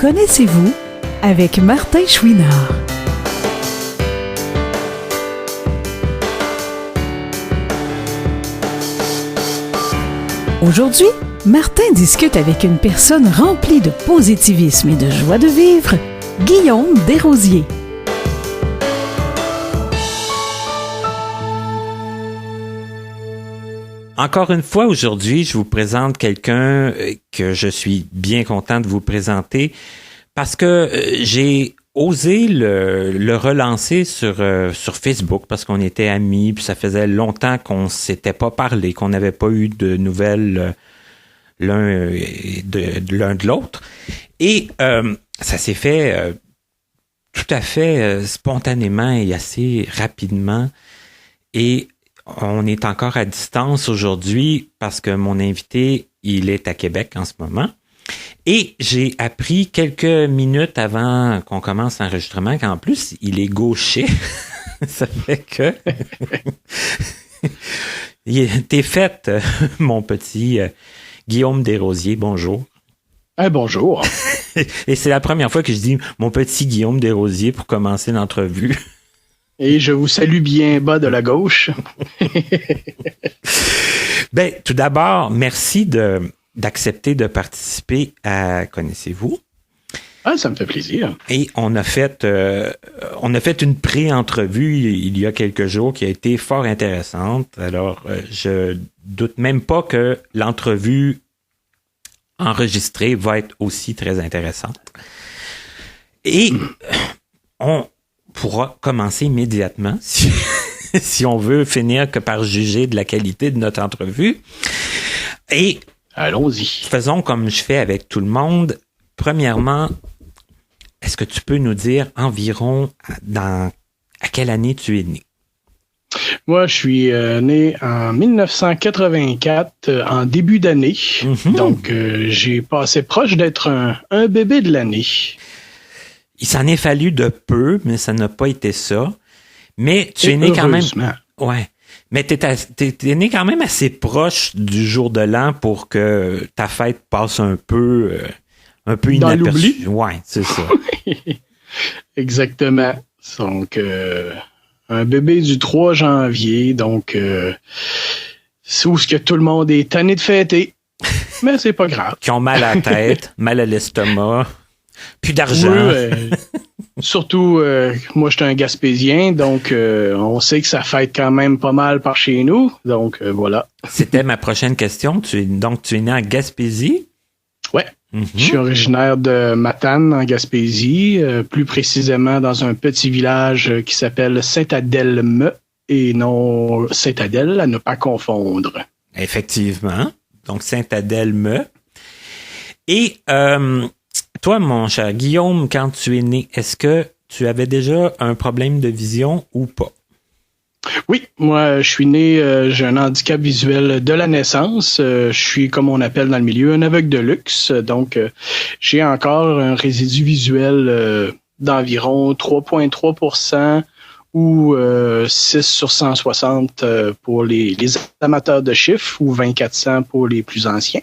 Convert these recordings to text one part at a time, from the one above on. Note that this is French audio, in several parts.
Connaissez-vous avec Martin Chouinard. Aujourd'hui, Martin discute avec une personne remplie de positivisme et de joie de vivre, Guillaume Desrosiers. Encore une fois, aujourd'hui, je vous présente quelqu'un que je suis bien content de vous présenter parce que j'ai osé le relancer sur Facebook parce qu'on était amis, puis ça faisait longtemps qu'on s'était pas parlé, qu'on n'avait pas eu de nouvelles l'un de l'autre. Et ça s'est fait tout à fait spontanément et assez rapidement. Et on est encore à distance aujourd'hui parce que mon invité, il est à Québec en ce moment. Et j'ai appris quelques minutes avant qu'on commence l'enregistrement qu'en plus, il est gaucher. Ça fait que... T'es fait, mon petit Guillaume Desrosiers. Bonjour. Bonjour. Et c'est la première fois que je dis mon petit Guillaume Desrosiers pour commencer l'entrevue. Et je vous salue bien bas de la gauche. Ben, tout d'abord, merci d'accepter de participer à Connaissez-vous. Ah, ça me fait plaisir. Et on a fait une pré-entrevue il y a quelques jours qui a été fort intéressante. Alors, je doute même pas que l'entrevue enregistrée va être aussi très intéressante. Et on pourra commencer immédiatement si on veut finir que par juger de la qualité de notre entrevue. Et allons-y. Faisons comme je fais avec tout le monde. Premièrement, est-ce que tu peux nous dire environ à quelle année tu es né? Moi, je suis né en 1984, en début d'année. Mm-hmm. Donc, j'ai passé proche d'être un bébé de l'année. Il s'en est fallu de peu, mais ça n'a pas été ça. Mais tu es né quand même... Ouais. Mais t'es né quand même assez proche du jour de l'an pour que ta fête passe un peu inaperçue. Dans l'oubli? Ouais, c'est ça. Exactement. Donc, un bébé du 3 janvier, donc c'est où ce que tout le monde est tanné de fêter. Mais c'est pas grave. Qui ont mal à la tête, mal à l'estomac. Plus d'argent. Oui, surtout, moi, je suis un Gaspésien, donc on sait que ça fête quand même pas mal par chez nous. Donc, voilà. C'était ma prochaine question. Tu es né en Gaspésie? Ouais. Mm-hmm. Je suis originaire de Matane, en Gaspésie, plus précisément dans un petit village qui s'appelle Saint-Adelme et non Saint-Adèle, à ne pas confondre. Effectivement. Donc, Saint-Adelme. Et... toi, mon cher Guillaume, quand tu es né, est-ce que tu avais déjà un problème de vision ou pas? Oui, moi, je suis né, j'ai un handicap visuel de la naissance. Je suis, comme on appelle dans le milieu, un aveugle de luxe. Donc, j'ai encore un résidu visuel d'environ 3,3% ou 6 sur 160 pour les amateurs de chiffres ou 2400 pour les plus anciens.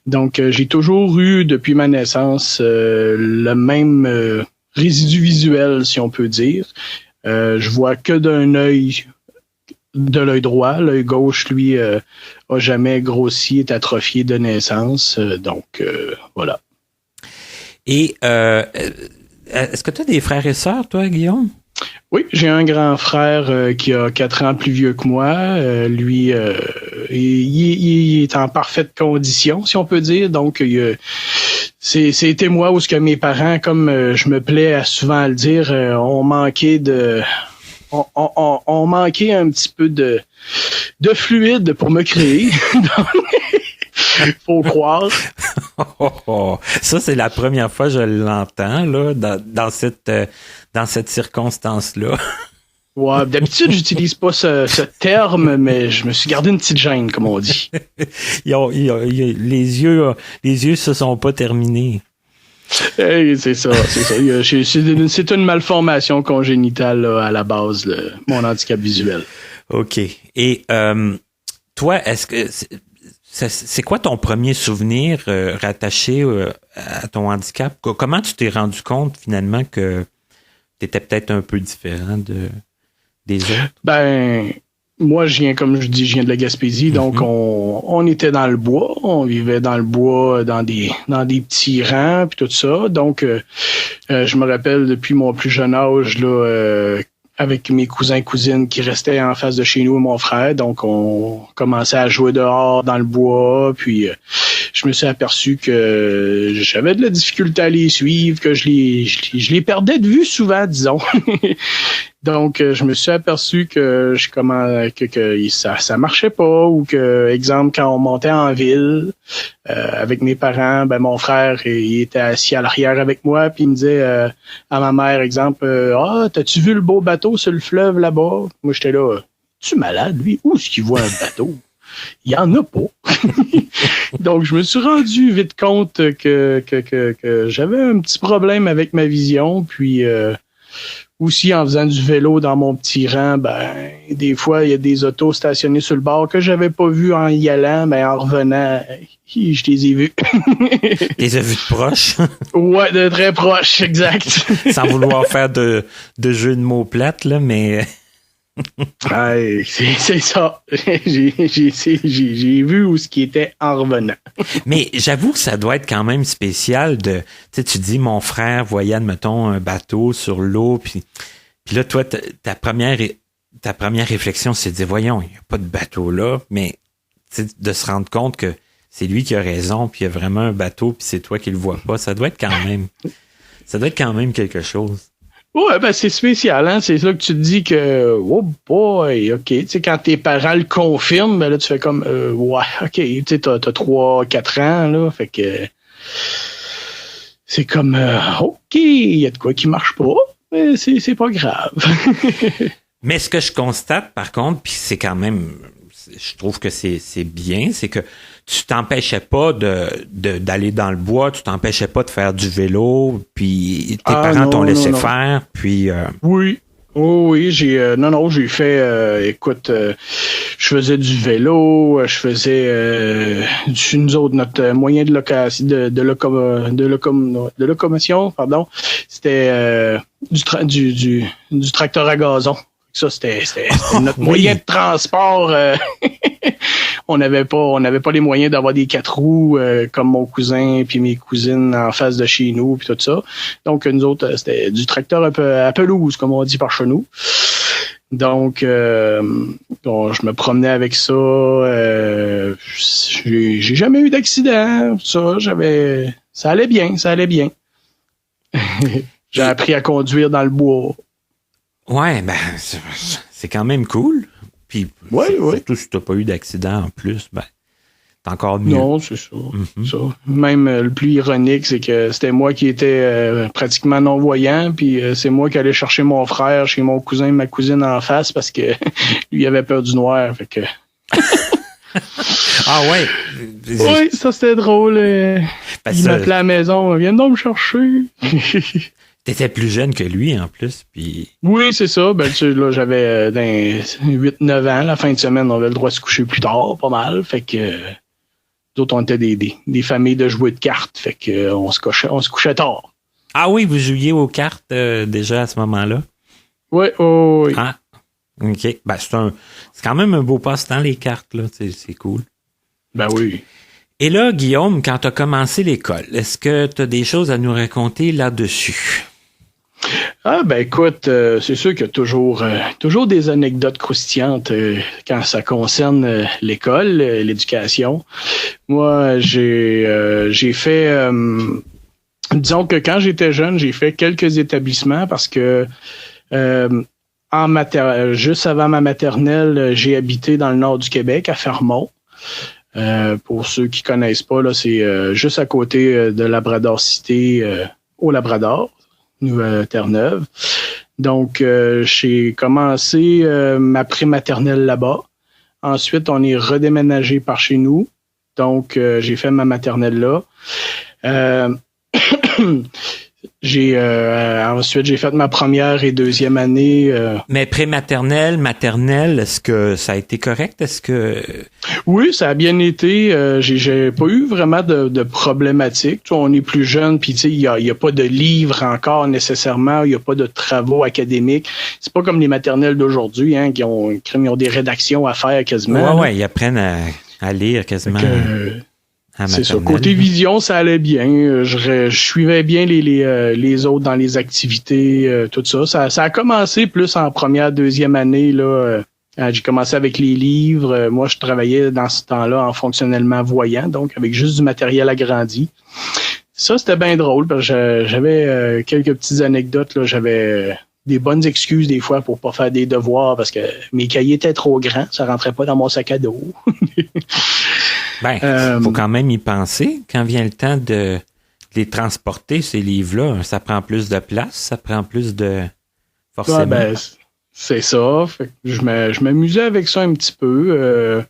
Donc, j'ai toujours eu, depuis ma naissance, le même résidu visuel, si on peut dire. Je vois que d'un œil, de l'œil droit. L'œil gauche, lui, a jamais grossi, est atrophié de naissance. Donc, voilà. Et est-ce que tu as des frères et sœurs, toi, Guillaume? Oui, j'ai un grand frère qui a 4 ans plus vieux que moi. Lui, il est en parfaite condition, si on peut dire. Donc, c'était moi où ce que mes parents, comme je me plais souvent à le dire, ont manqué on manquait un petit peu de fluide pour me créer. Faut croire. Ça, c'est la première fois que je l'entends là, dans cette circonstance-là. Ouais, d'habitude, j'utilise pas ce terme, mais je me suis gardé une petite gêne, comme on dit. Les yeux se sont pas terminés. Hey, c'est ça. C'est une malformation congénitale là, à la base, mon handicap visuel. OK. Et toi, est-ce que c'est quoi ton premier souvenir rattaché à ton handicap? Comment tu t'es rendu compte finalement que tu étais peut-être un peu différent des autres? Ben, moi, je viens de la Gaspésie, donc on était dans le bois, on vivait dans le bois, dans des petits rangs, puis tout ça. Donc, je me rappelle depuis mon plus jeune âge, là, avec mes cousins et cousines qui restaient en face de chez nous et mon frère. Donc, on commençait à jouer dehors dans le bois. Puis, je me suis aperçu que j'avais de la difficulté à les suivre, que je les perdais de vue souvent, disons. Donc, je me suis aperçu que ça marchait pas, ou que, exemple, quand on montait en ville avec mes parents, ben mon frère il était assis à l'arrière avec moi, puis il me disait à ma mère, exemple, t'as-tu vu le beau bateau sur le fleuve là-bas? Moi, j'étais là, tu malade, lui? Où est-ce qu'il voit un bateau? Il y en a pas. Donc, je me suis rendu vite compte que j'avais un petit problème avec ma vision, puis aussi, en faisant du vélo dans mon petit rang, ben, des fois, il y a des autos stationnées sur le bord que j'avais pas vues en y allant, mais en revenant, je les ai vues. Tu les as vues de proche? Ouais, de très proche, exact. Sans vouloir faire de jeu de mots plates, là, mais... Ouais, c'est ça. J'ai vu où ce qui était en revenant. Mais j'avoue que ça doit être quand même spécial de, tu dis, mon frère voyait, admettons, un bateau sur l'eau, puis là, toi, ta première réflexion, c'est de dire, voyons, il n'y a pas de bateau là, mais de se rendre compte que c'est lui qui a raison, puis il y a vraiment un bateau, puis c'est toi qui le vois pas, ça doit être quand même quelque chose. Ouais, ben c'est spécial, hein. C'est là que tu te dis que oh boy, ok. Tu sais, quand tes parents le confirment, ben là tu fais comme ouais, ok, tu sais, t'as 3-4 ans, là. Fait que c'est comme ok, il y a de quoi qui marche pas, mais c'est pas grave. Mais ce que je constate, par contre, puis c'est quand même, je trouve que c'est bien, c'est que tu t'empêchais pas d'aller dans le bois, tu t'empêchais pas de faire du vélo, puis tes parents t'ont laissé faire, puis... Oui. Oh, oui, j'ai fait, écoute, je faisais du vélo, je faisais, nous autres, notre moyen de locomotion, pardon, c'était du tracteur à gazon. Ça, c'était notre moyen de transport. On n'avait pas les moyens d'avoir des 4 roues comme mon cousin puis mes cousines en face de chez nous puis tout ça. Donc nous autres, c'était du tracteur un peu à pelouse, comme on dit par chez nous. Donc je me promenais avec ça. J'ai jamais eu d'accident. Ça allait bien. J'ai appris à conduire dans le bois. Ouais, ben c'est quand même cool. Puis surtout si t'as pas eu d'accident en plus, ben t'es encore mieux. Non, c'est ça. Ça. Même le plus ironique, c'est que c'était moi qui étais pratiquement non-voyant, puis c'est moi qui allais chercher mon frère chez mon cousin et ma cousine en face parce que lui il avait peur du noir. Fait que ah ouais. Oui, ça c'était drôle. Il m'appelait à la maison, viens donc me chercher. T'étais plus jeune que lui, en plus, puis... Oui, c'est ça. Ben, tu sais, là, j'avais 8-9 ans. La fin de semaine, on avait le droit de se coucher plus tard, pas mal. Fait que d'autres, on était des familles de jouets de cartes. Fait que on se couchait tard. Ah oui, vous jouiez aux cartes déjà à ce moment-là? Oui. Ah, OK. Ben, c'est quand même un beau passe-temps, les cartes, là. C'est cool. Ben oui. Et là, Guillaume, quand tu as commencé l'école, est-ce que tu as des choses à nous raconter là-dessus? Ah ben écoute, c'est sûr qu'il y a toujours des anecdotes croustillantes quand ça concerne l'école, l'éducation. Moi, j'ai fait, disons que quand j'étais jeune, j'ai fait quelques établissements parce que juste avant ma maternelle, j'ai habité dans le nord du Québec, à Fermont. Pour ceux qui connaissent pas, là, c'est juste à côté de Labrador-Cité, au Labrador. Terre-Neuve. Donc, j'ai commencé ma prématernelle là-bas. Ensuite, on est redéménagé par chez nous. Donc, j'ai fait ma maternelle là. Ensuite, j'ai fait ma première et deuxième année. Mais prématernelle, maternelle, est-ce que ça a été correct? Est-ce que... Oui, ça a bien été. J'ai pas eu vraiment de problématiques. Tu vois, on est plus jeune, puis il y a pas de livres encore nécessairement, il y a pas de travaux académiques. C'est pas comme les maternelles d'aujourd'hui, hein, qui ont des rédactions à faire quasiment. Ouais, ils apprennent à lire quasiment. C'est ça. Côté vision, ça allait bien. Je suivais bien les autres dans les activités, tout ça. Ça a commencé plus en première, deuxième année, là. J'ai commencé avec les livres. Moi, je travaillais dans ce temps-là en fonctionnellement voyant, donc avec juste du matériel agrandi. Ça, c'était bien drôle, parce que j'avais quelques petites anecdotes, là. J'avais des bonnes excuses des fois pour pas faire des devoirs parce que mes cahiers étaient trop grands, ça rentrait pas dans mon sac à dos. Faut quand même y penser. Quand vient le temps de les transporter, ces livres-là, ça prend plus de place, ça prend plus de... Forcément. C'est ça. Fait que je m'amusais avec ça un petit peu.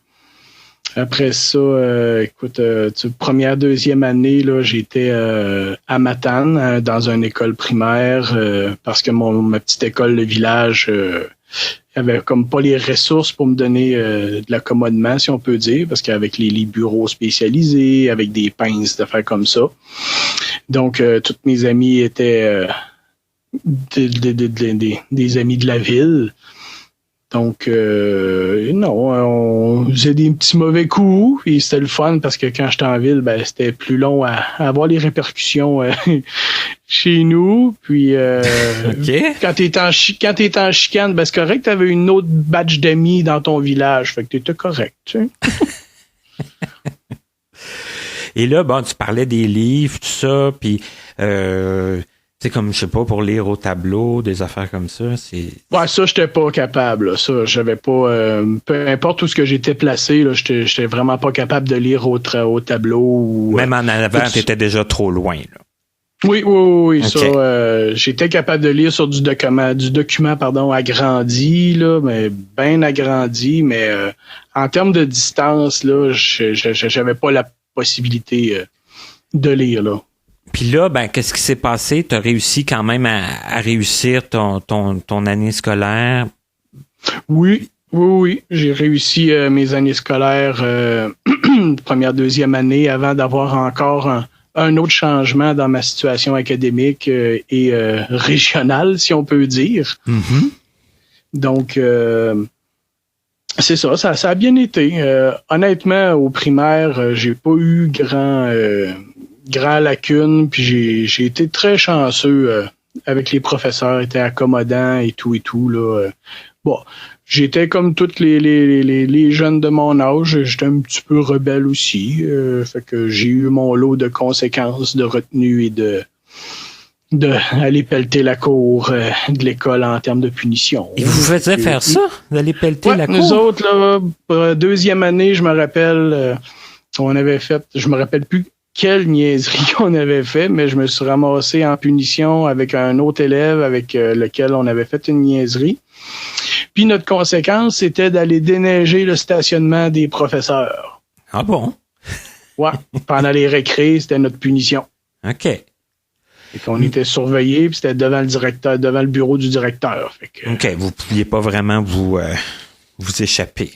Après ça, première, deuxième année, là, j'étais à Matane, dans une école primaire, parce que ma petite école de village avait comme pas les ressources pour me donner de l'accommodement, si on peut dire, parce qu'avec les bureaux spécialisés, avec des pinces, d'affaires comme ça. Donc, toutes mes amies étaient des amis de la ville. Donc, on faisait des petits mauvais coups, et c'était le fun parce que quand j'étais en ville, c'était plus long à avoir les répercussions chez nous. Puis, okay. Quand t'es en chicane, c'est correct, t'avais une autre batch d'amis dans ton village, fait que t'étais correct, tu sais. Et là, tu parlais des livres, tout ça, puis... c'est comme, je sais pas, pour lire au tableau, des affaires comme ça, c'est... Ouais, ça, j'étais pas capable, là. Ça, j'avais pas... peu importe où ce que j'étais placé, là, j'étais vraiment pas capable de lire au tableau. Ou, même en avant, t'étais déjà trop loin, là. Oui, okay. Ça, j'étais capable de lire sur du document agrandi, là, mais bien agrandi, mais en termes de distance, là, j'avais pas la possibilité de lire, là. Puis là, qu'est-ce qui s'est passé? Tu as réussi quand même à réussir ton année scolaire? Oui. J'ai réussi mes années scolaires première, deuxième année avant d'avoir encore un autre changement dans ma situation académique et régionale, si on peut dire. Mm-hmm. Donc, c'est ça a bien été. Honnêtement, au primaire, j'ai pas eu grand lacune, puis j'ai été très chanceux avec les professeurs, étaient accommodants et tout là. J'étais comme tous les jeunes de mon âge, j'étais un petit peu rebelle aussi, fait que j'ai eu mon lot de conséquences de retenue et de aller pelleter la cour de l'école en termes de punition. Et vous faisiez faire ça, d'aller pelleter la cour? Nous autres, là, deuxième année, je me rappelle, on avait fait, je me rappelle plus quelle niaiserie qu'on avait fait, mais je me suis ramassé en punition avec un autre élève avec lequel on avait fait une niaiserie. Puis notre conséquence, c'était d'aller déneiger le stationnement des professeurs. Ah bon? Ouais, pendant les récrés, c'était notre punition. OK. Et qu'on était surveillés, puis c'était devant le bureau du directeur. Fait que, OK, vous pouviez pas vraiment vous échapper.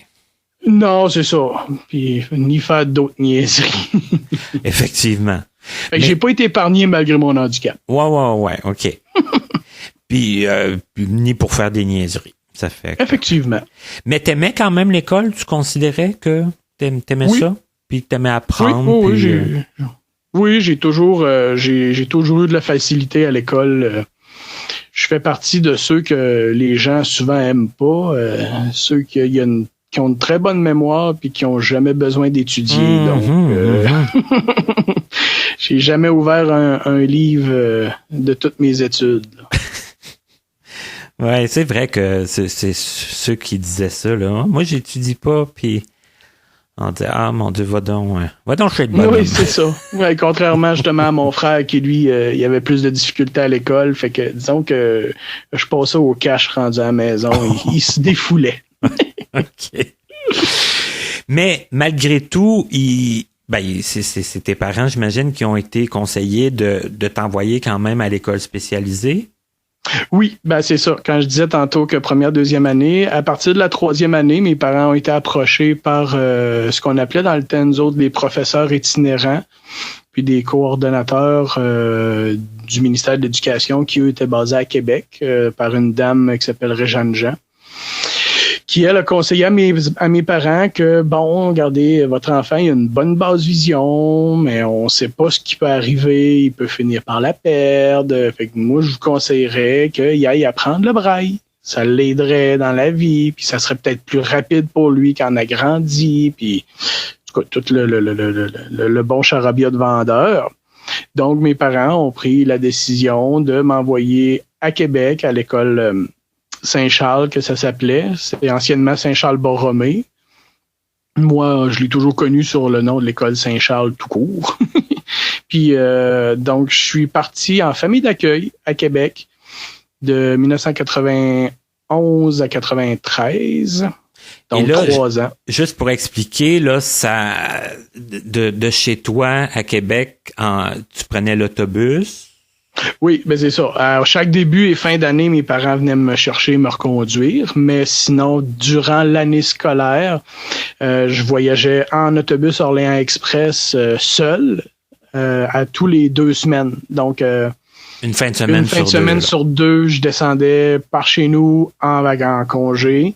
Non, c'est ça. Puis ni faire d'autres niaiseries. Effectivement. Fait que j'ai pas été épargné malgré mon handicap. Ouais, OK. Puis ni pour faire des niaiseries. Ça fait. Effectivement. Mais t'aimais quand même l'école? Tu considérais que t'aimais ça? Puis t'aimais apprendre? Oui, j'ai toujours eu de la facilité à l'école. Je fais partie de ceux que les gens souvent aiment pas. Ceux qui ont une très bonne mémoire puis qui ont jamais besoin d'étudier. J'ai jamais ouvert un livre de toutes mes études. Ouais, c'est vrai que c'est ceux qui disaient ça, là. Moi, j'étudie pas, puis on dit, ah, mon Dieu, va donc chez le bonhomme. Oui, c'est ça. Ouais, contrairement, justement, à mon frère, qui, lui, il avait plus de difficultés à l'école. Fait que, disons que je passais au cash rendu à la maison. Il se défoulait. OK. Mais, malgré tout, c'est tes parents, j'imagine, qui ont été conseillés de t'envoyer quand même à l'école spécialisée. Oui, c'est ça. Quand je disais tantôt que première, deuxième année, à partir de la troisième année, mes parents ont été approchés par ce qu'on appelait dans le temps, nous autres, des professeurs itinérants, puis des coordonnateurs du ministère de l'Éducation qui, eux, étaient basés à Québec par une dame qui s'appelle Réjeanne Jean, qui, elle, a conseillé à mes parents que, bon, regardez, votre enfant, il a une bonne basse vision, mais on sait pas ce qui peut arriver, il peut finir par la perdre. Fait que moi, je vous conseillerais qu'il aille apprendre le braille. Ça l'aiderait dans la vie, puis ça serait peut-être plus rapide pour lui quand on a grandi, puis en tout cas, tout le bon charabia de vendeur. Donc, mes parents ont pris la décision de m'envoyer à Québec, à l'école Saint-Charles, que ça s'appelait. C'est anciennement Saint-Charles-Borromée. Moi, je l'ai toujours connu sur le nom de l'école Saint-Charles tout court. Puis, donc, je suis parti en famille d'accueil à Québec de 1991 à 93. Donc, là, 3 ans. Juste pour expliquer, là, ça, de chez toi à Québec, tu prenais l'autobus? Oui, c'est ça. À chaque début et fin d'année, mes parents venaient me chercher, me reconduire. Mais sinon, durant l'année scolaire, je voyageais en autobus Orléans Express seul à tous les 2 semaines. Donc, une fin de semaine sur 2, je descendais par chez nous en congé.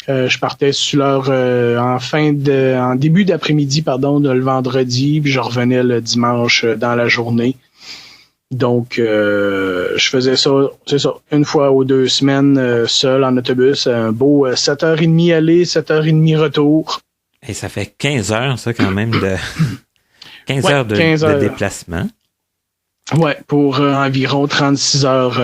Je partais sur l'heure en début d'après-midi, le vendredi, puis je revenais le dimanche dans la journée. Donc, je faisais ça, c'est ça, une fois ou 2 semaines seul en autobus, un beau 7h30 aller, 7h30 retour. Et ça fait 15 heures, ça, quand même, de 15 heures de déplacement. Ouais, pour environ 36 heures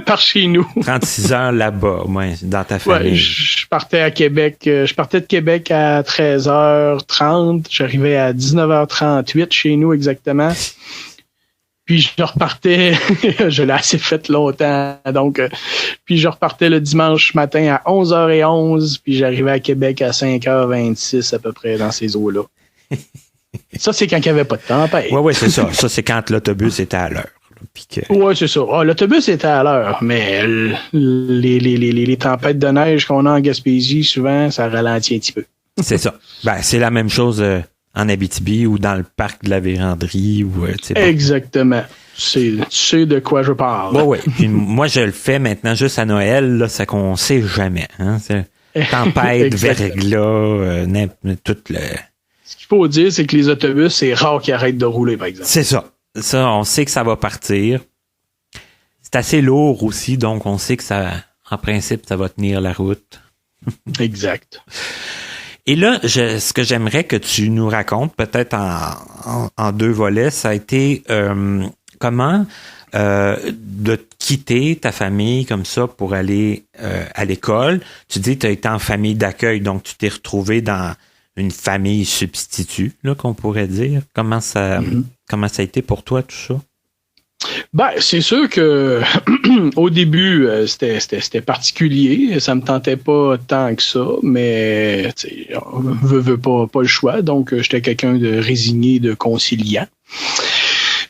par chez nous. 36 heures là-bas, dans ta famille. Ouais, je partais à Québec, je partais de Québec à 13h30, j'arrivais à 19h38 chez nous exactement. Puis je repartais, je l'ai assez fait longtemps, donc puis je repartais le dimanche matin à 11h11, puis j'arrivais à Québec à 5h26 à peu près dans ces eaux-là. Ça, c'est quand il n'y avait pas de tempête. Oui, c'est ça. Ça, c'est quand l'autobus était à l'heure. Oui, c'est ça. L'autobus était à l'heure, mais les tempêtes de neige qu'on a en Gaspésie, souvent, ça ralentit un petit peu. C'est ça. C'est la même chose en Abitibi ou dans le parc de la Vérandrie. Exactement. Tu sais de quoi je parle. Oui. Puis moi, je le fais maintenant juste à Noël, là, c'est qu'on ne sait jamais. Hein? C'est tempête, verglas, tout le... Ce qu'il faut dire, c'est que les autobus, c'est rare qu'ils arrêtent de rouler, par exemple. C'est ça. Ça, on sait que ça va partir. C'est assez lourd aussi, donc on sait que ça, en principe, ça va tenir la route. Exact. Et là, ce que j'aimerais que tu nous racontes, peut-être en 2 volets, ça a été comment de quitter ta famille comme ça pour aller à l'école. Tu dis que tu as été en famille d'accueil, donc tu t'es retrouvé dans une famille substitut, là, qu'on pourrait dire. Comment ça a été pour toi, tout ça? C'est sûr que au début, c'était particulier. Ça me tentait pas tant que ça, mais on veut pas le choix. Donc, j'étais quelqu'un de résigné, de conciliant.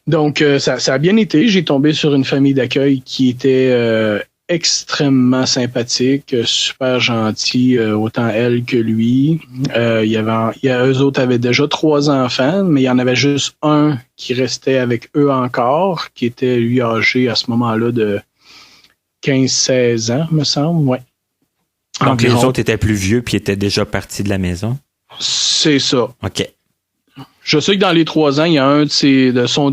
Donc, ça a bien été. J'ai tombé sur une famille d'accueil qui était extrêmement sympathique, super gentil, autant elle que lui. Eux autres avaient déjà 3 enfants, mais il y en avait juste un qui restait avec eux encore, qui était lui âgé à ce moment-là de 15-16 ans, me semble. Ouais. Donc environ. Les autres étaient plus vieux puis étaient déjà partis de la maison? C'est ça. OK. Je sais que dans les 3 ans, il y a un de son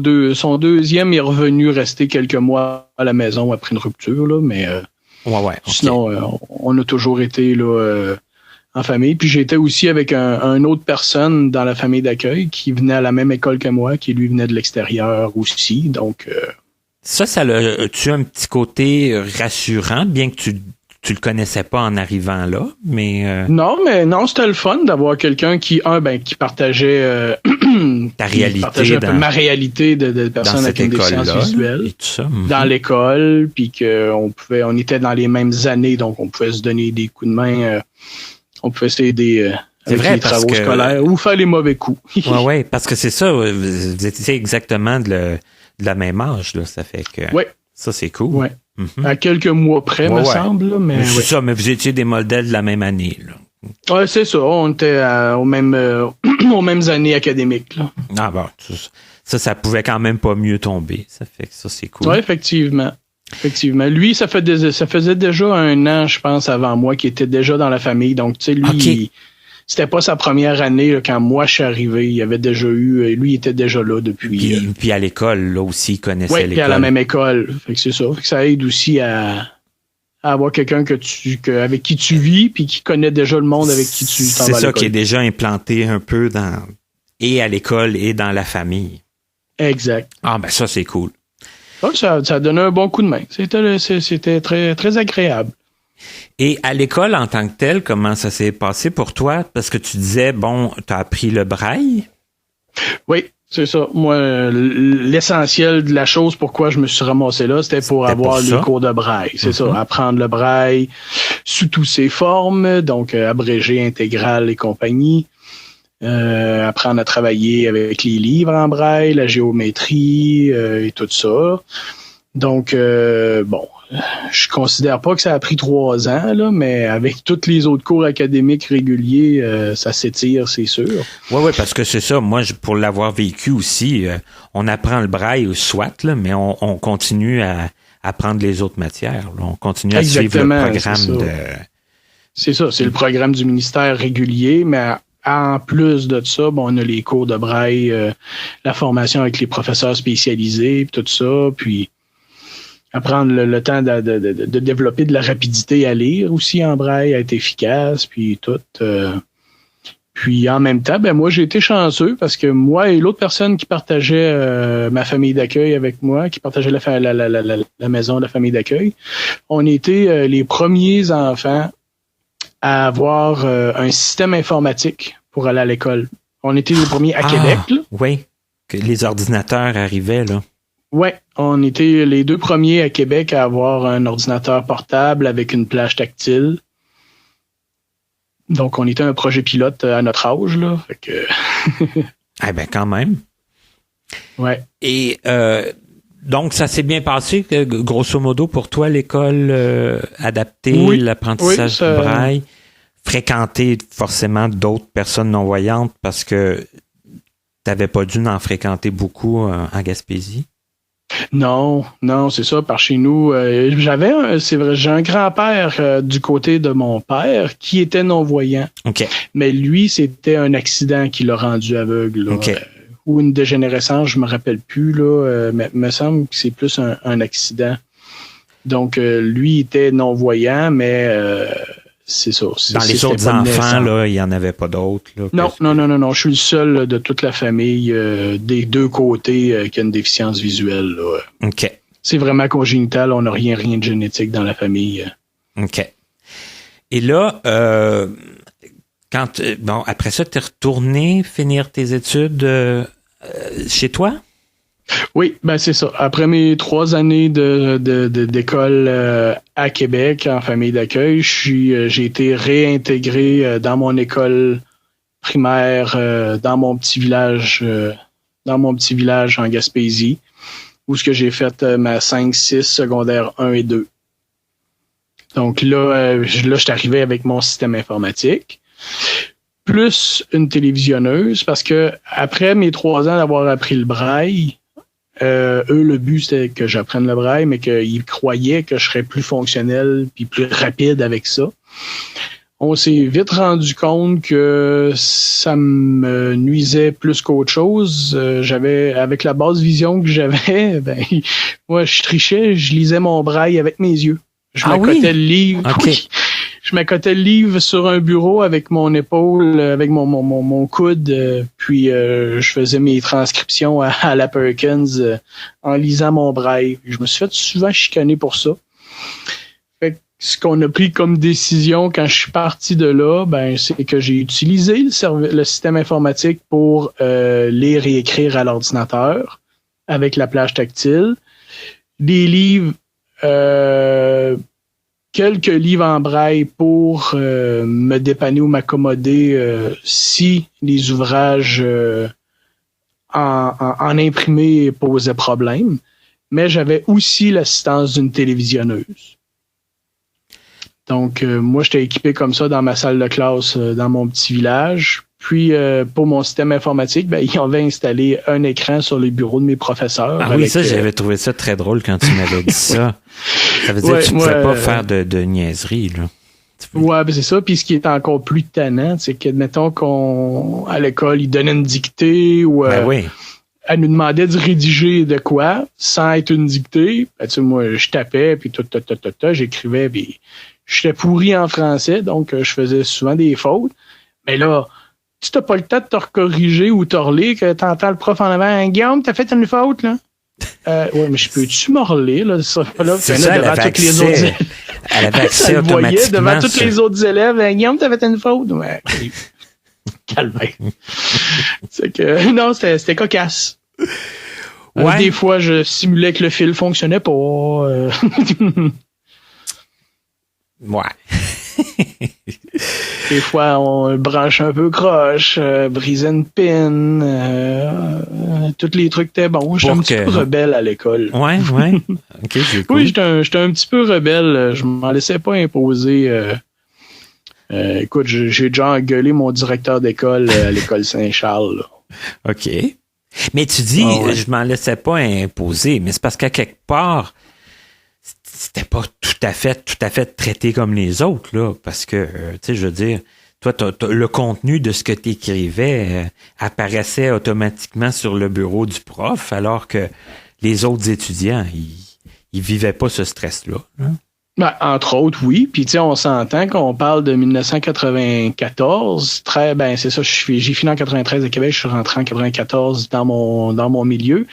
deuxième est revenu rester quelques mois à la maison après une rupture, là, mais okay. Sinon, on a toujours été là en famille. Puis j'étais aussi avec un autre personne dans la famille d'accueil qui venait à la même école que moi, qui lui venait de l'extérieur aussi. Donc ça tu as un petit côté rassurant, bien que tu le connaissais pas en arrivant là, mais... Non, c'était le fun d'avoir quelqu'un qui partageait ta réalité, partageait un peu ma réalité de personne avec une déficience visuelle et tout ça. Dans l'école, puis on était dans les mêmes années, donc on pouvait se donner des coups de main, on pouvait s'aider C'est vrai, les travaux scolaires ou faire les mauvais coups. ouais, parce que c'est ça, vous étiez exactement de la même âge, là, ça fait que ça, c'est cool. Ouais. À quelques mois près, me semble. Là, mais c'est ça, mais vous étiez des modèles de la même année, là. Ouais, c'est ça. On était aux mêmes années académiques, là. Ah bon, ça pouvait quand même pas mieux tomber. Ça fait que ça, c'est cool. Oui, effectivement. Lui, ça faisait déjà 1 an, je pense, avant moi, qu'il était déjà dans la famille. Donc, tu sais, lui, c'était pas sa première année là, quand moi je suis arrivé. Il avait déjà lui, il était déjà là depuis. Puis à l'école, là aussi, il connaissait l'école. Oui, puis à la même école. Fait que c'est ça. Fait que ça aide aussi à avoir quelqu'un avec qui tu vis puis qui connaît déjà le monde avec qui tu t'en vas à l'école. C'est ça qui est déjà implanté un peu et à l'école et dans la famille. Exact. Ah ben ça, c'est cool. Ça a donné un bon coup de main. C'était très, très agréable. Et à l'école en tant que telle, comment ça s'est passé pour toi? Parce que tu disais, bon, tu as appris le braille? Oui, c'est ça. Moi, l'essentiel de la chose pourquoi je me suis ramassé là, c'était pour avoir les cours de braille. C'est ça, apprendre le braille sous toutes ses formes, donc abrégé, intégral et compagnie. Apprendre à travailler avec les livres en braille, la géométrie et tout ça. Donc, bon, je considère pas que ça a pris 3 ans, là, mais avec tous les autres cours académiques réguliers, ça s'étire, c'est sûr. Oui, parce que c'est ça. Moi, pour l'avoir vécu aussi, on apprend le braille soit, là, mais on continue à apprendre les autres matières. Là. On continue à suivre le programme de... C'est ça, c'est le programme du ministère régulier, mais en plus de ça, bon, on a les cours de braille, la formation avec les professeurs spécialisés, tout ça, puis apprendre le temps de développer de la rapidité à lire aussi en braille, à être efficace, puis tout. Puis en même temps, ben moi j'ai été chanceux parce que moi et l'autre personne qui partageait ma famille d'accueil avec moi, qui partageait la maison de la famille d'accueil, on était les premiers enfants à avoir un système informatique pour aller à l'école. On était les premiers à Québec. Là. Oui, que les ordinateurs arrivaient, là. Oui, on était les 2 premiers à Québec à avoir un ordinateur portable avec une plage tactile. Donc, on était un projet pilote à notre âge, là. Fait que... eh bien, quand même. Ouais. Et donc, ça s'est bien passé, grosso modo, pour toi, l'école adaptée, l'apprentissage du braille, fréquenter forcément d'autres personnes non-voyantes parce que tu n'avais pas dû en fréquenter beaucoup en Gaspésie? Non, c'est ça. Par chez nous, j'ai un grand-père du côté de mon père qui était non-voyant. Okay. Mais lui, c'était un accident qui l'a rendu aveugle. Là. Okay. Ou une dégénérescence, je me rappelle plus, là, mais me semble que c'est plus un accident. Donc, lui était non-voyant, mais c'est ça. Dans les autres enfants, là, il n'y en avait pas d'autres. Là, non. Je suis le seul de toute la famille des 2 côtés qui a une déficience visuelle. Là. OK. C'est vraiment congénital. On n'a rien de génétique dans la famille. OK. Et là, après ça, tu es retourné finir tes études chez toi? Oui, ben c'est ça. Après mes 3 années d'école à Québec en famille d'accueil, j'ai été réintégré dans mon école primaire dans mon petit village en Gaspésie, où ce que j'ai fait ma 5-6 secondaire 1 et 2. Donc là, je suis arrivé avec mon système informatique, plus une télévisionneuse, parce que après mes 3 ans d'avoir appris le braille, eux, le but, c'était que j'apprenne le braille, mais qu'ils croyaient que je serais plus fonctionnel puis plus rapide avec ça. On s'est vite rendu compte que ça me nuisait plus qu'autre chose. Avec la basse vision que j'avais, moi, je trichais, je lisais mon braille avec mes yeux. Je m'accotais le livre. Okay. Oui. Je m'accotais le livre sur un bureau avec mon épaule, avec mon coude, puis je faisais mes transcriptions à la Perkins en lisant mon braille. Je me suis fait souvent chicaner pour ça. Fait que ce qu'on a pris comme décision quand je suis parti de là, c'est que j'ai utilisé le système informatique pour lire et écrire à l'ordinateur avec la plage tactile. Des livres quelques livres en braille pour me dépanner ou m'accommoder si les ouvrages en imprimé posaient problème. Mais j'avais aussi l'assistance d'une télévisionneuse. Donc, moi, j'étais équipé comme ça dans ma salle de classe dans mon petit village. Puis, pour mon système informatique, ils avaient installé un écran sur les bureaux de mes professeurs. Ah oui, ça, j'avais trouvé ça très drôle quand tu m'avais dit ça. Ça veut dire que tu ne pouvais pas faire de niaiserie, là. Ouais, c'est ça. Puis, ce qui est encore plus tannant, c'est que, admettons qu'à l'école, ils donnaient une dictée ou... oui. Elle nous demandait de rédiger de quoi, sans être une dictée. Moi, je tapais, puis j'écrivais, puis j'étais pourri en français, donc je faisais souvent des fautes. Mais là, tu n'as pas le temps de te corriger ou te relire, que t'entends le prof en avant. « Guillaume, t'as fait une faute, là? » Ouais, mais je peux-tu me relire, là? C'est ça, elle avait accès. Elle avait accès automatiquement. Devant tous les autres élèves. « Guillaume, t'as fait une faute? » Ouais. Calme. C'est que non, c'était cocasse. Ouais. Des fois, je simulais que le fil fonctionnait pas. Ouais. Des fois, on branche un peu croche, brisait une pin, tous les trucs étaient bons. J'étais un petit peu rebelle à l'école. Ouais. OK, c'est cool. Oui, j'étais un petit peu rebelle. Je m'en laissais pas imposer. Écoute, j'ai déjà engueulé mon directeur d'école à l'école Saint-Charles. Là. OK. Mais tu dis, je m'en laissais pas imposer, mais c'est parce qu'à quelque part, c'était pas tout à fait traité comme les autres, là, parce que, tu sais, je veux dire, toi, le contenu de ce que tu écrivais apparaissait automatiquement sur le bureau du prof, alors que les autres étudiants, ils vivaient pas ce stress-là. Hein? Entre autres, oui. Puis, tu sais, on s'entend qu'on parle de 1994. C'est ça, j'ai fini en 93 à Québec, je suis rentré en 94 dans mon milieu.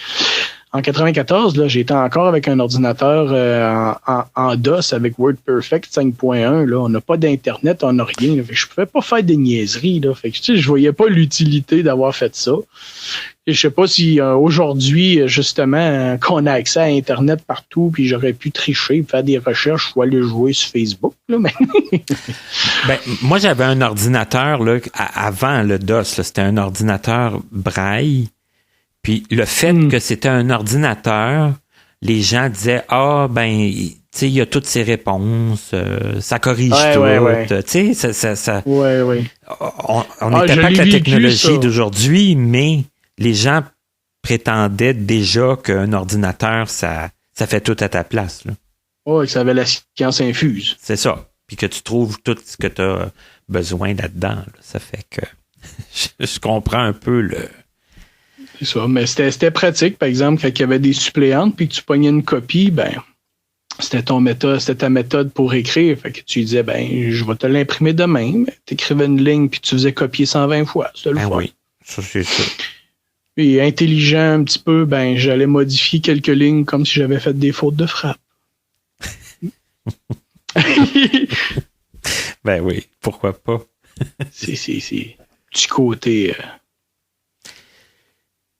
En 94, là, j'étais encore avec un ordinateur en DOS avec WordPerfect 5.1. Là, on n'a pas d'internet, on n'a rien. Là, fait que je pouvais pas faire des niaiseries. Là, fait que tu sais, je voyais pas l'utilité d'avoir fait ça. Et je sais pas si aujourd'hui, justement, qu'on a accès à Internet partout, puis j'aurais pu tricher, faire des recherches ou aller jouer sur Facebook. Là, mais... moi, j'avais un ordinateur là, avant le DOS. Là, c'était un ordinateur braille. Puis le fait que c'était un ordinateur, les gens disaient tu sais, il y a toutes ces réponses, ça corrige tout. Ouais. Tu sais, ça. Ouais. On n'était pas avec la technologie d'aujourd'hui, mais les gens prétendaient déjà qu'un ordinateur, ça fait tout à ta place. Oui, que ça avait la science infuse. C'est ça. Puis que tu trouves tout ce que tu as besoin là-dedans. Là. Ça fait que je comprends un peu le... C'est ça, mais c'était pratique, par exemple, quand il y avait des suppléantes puis que tu pognais une copie, c'était ta méthode pour écrire. Fait que tu disais, je vais te l'imprimer demain. Tu écrivais une ligne puis tu faisais copier 120 fois. C'était le fun. Oui, ça c'est ça. Et intelligent un petit peu, j'allais modifier quelques lignes comme si j'avais fait des fautes de frappe. Oui, pourquoi pas. C'est du côté...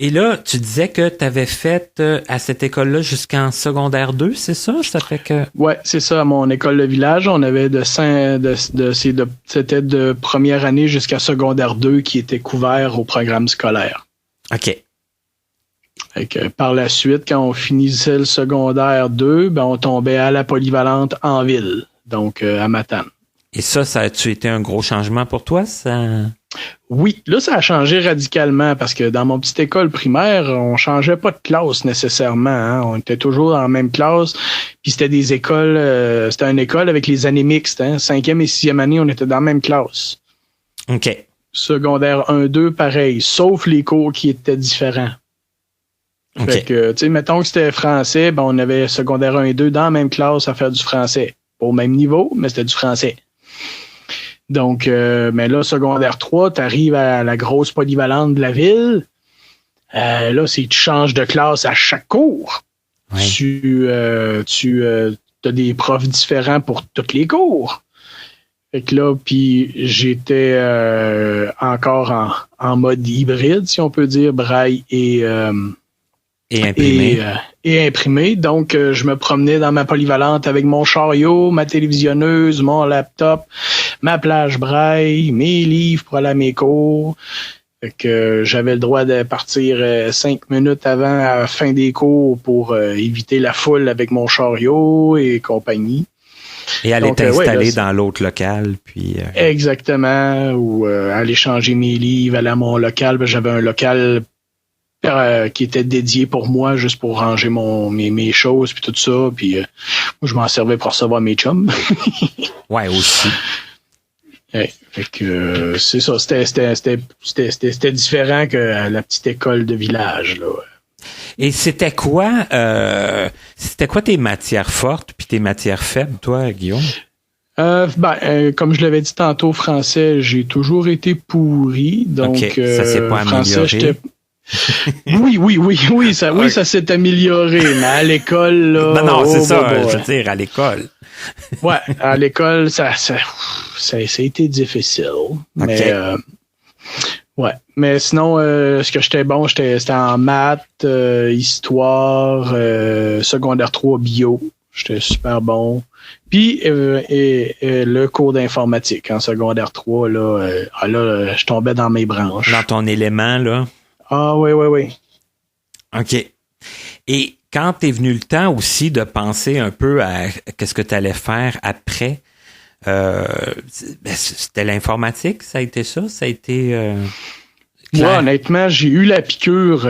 Et là, tu disais que tu avais fait à cette école-là jusqu'en secondaire 2, c'est ça? Ça fait que... Ouais, c'est ça. À mon école de village, on avait c'était de première année jusqu'à secondaire 2 qui était couvert au programme scolaire. OK. Fait que par la suite, quand on finissait le secondaire 2, on tombait à la polyvalente en ville, donc à Matane. Et ça a-tu été un gros changement pour toi? Ça... Oui, là, ça a changé radicalement parce que dans mon petite école primaire, on changeait pas de classe nécessairement. Hein. On était toujours dans la même classe. Puis c'était des écoles, c'était une école avec les années mixtes. Hein. 5e et 6e année, on était dans la même classe. OK. Secondaire 1-2, pareil, sauf les cours qui étaient différents. Okay. Fait que, tu sais, mettons que c'était français, on avait secondaire 1 et 2 dans la même classe à faire du français. Pas au même niveau, mais c'était du français. Donc, mais là, secondaire 3, tu arrives à la grosse polyvalente de la ville. Là, tu changes de classe à chaque cours. Ouais. Tu as des profs différents pour tous les cours. Fait que là, puis j'étais encore en mode hybride, si on peut dire, braille et imprimé. et imprimé. Donc, je me promenais dans ma polyvalente avec mon chariot, ma télévisionneuse, mon laptop, ma plage braille, mes livres pour aller à mes cours. Fait que j'avais le droit de partir 5 minutes avant la fin des cours pour éviter la foule avec mon chariot et compagnie. Et aller t'installer dans l'autre local, puis... Exactement, ou aller changer mes livres, aller à mon local. Ben, j'avais un local qui était dédié pour moi, juste pour ranger mes choses, puis tout ça. Puis moi, je m'en servais pour recevoir mes chums. Ouais, aussi. Ouais, fait que c'est ça, c'était différent que la petite école de village, là. Et c'était quoi tes matières fortes puis tes matières faibles, toi, Guillaume? Comme je l'avais dit tantôt, français, j'ai toujours été pourri. Donc, ça s'est pas français, amélioré. Oui, ça s'est amélioré, mais à l'école, là. Non, c'est ça, je veux dire, à l'école. Ouais, à l'école, ça a été difficile. Okay. Mais sinon, ce que j'étais bon, c'était en maths, histoire, secondaire 3 bio. J'étais super bon. Puis le cours d'informatique en secondaire 3, là, je tombais dans mes branches. Dans ton élément, là? Ah oui. OK. Et quand t'es venu le temps aussi de penser un peu à qu'est-ce que tu allais faire après, c'était l'informatique, ça a été ça? Ça a été... Moi, honnêtement, j'ai eu la piqûre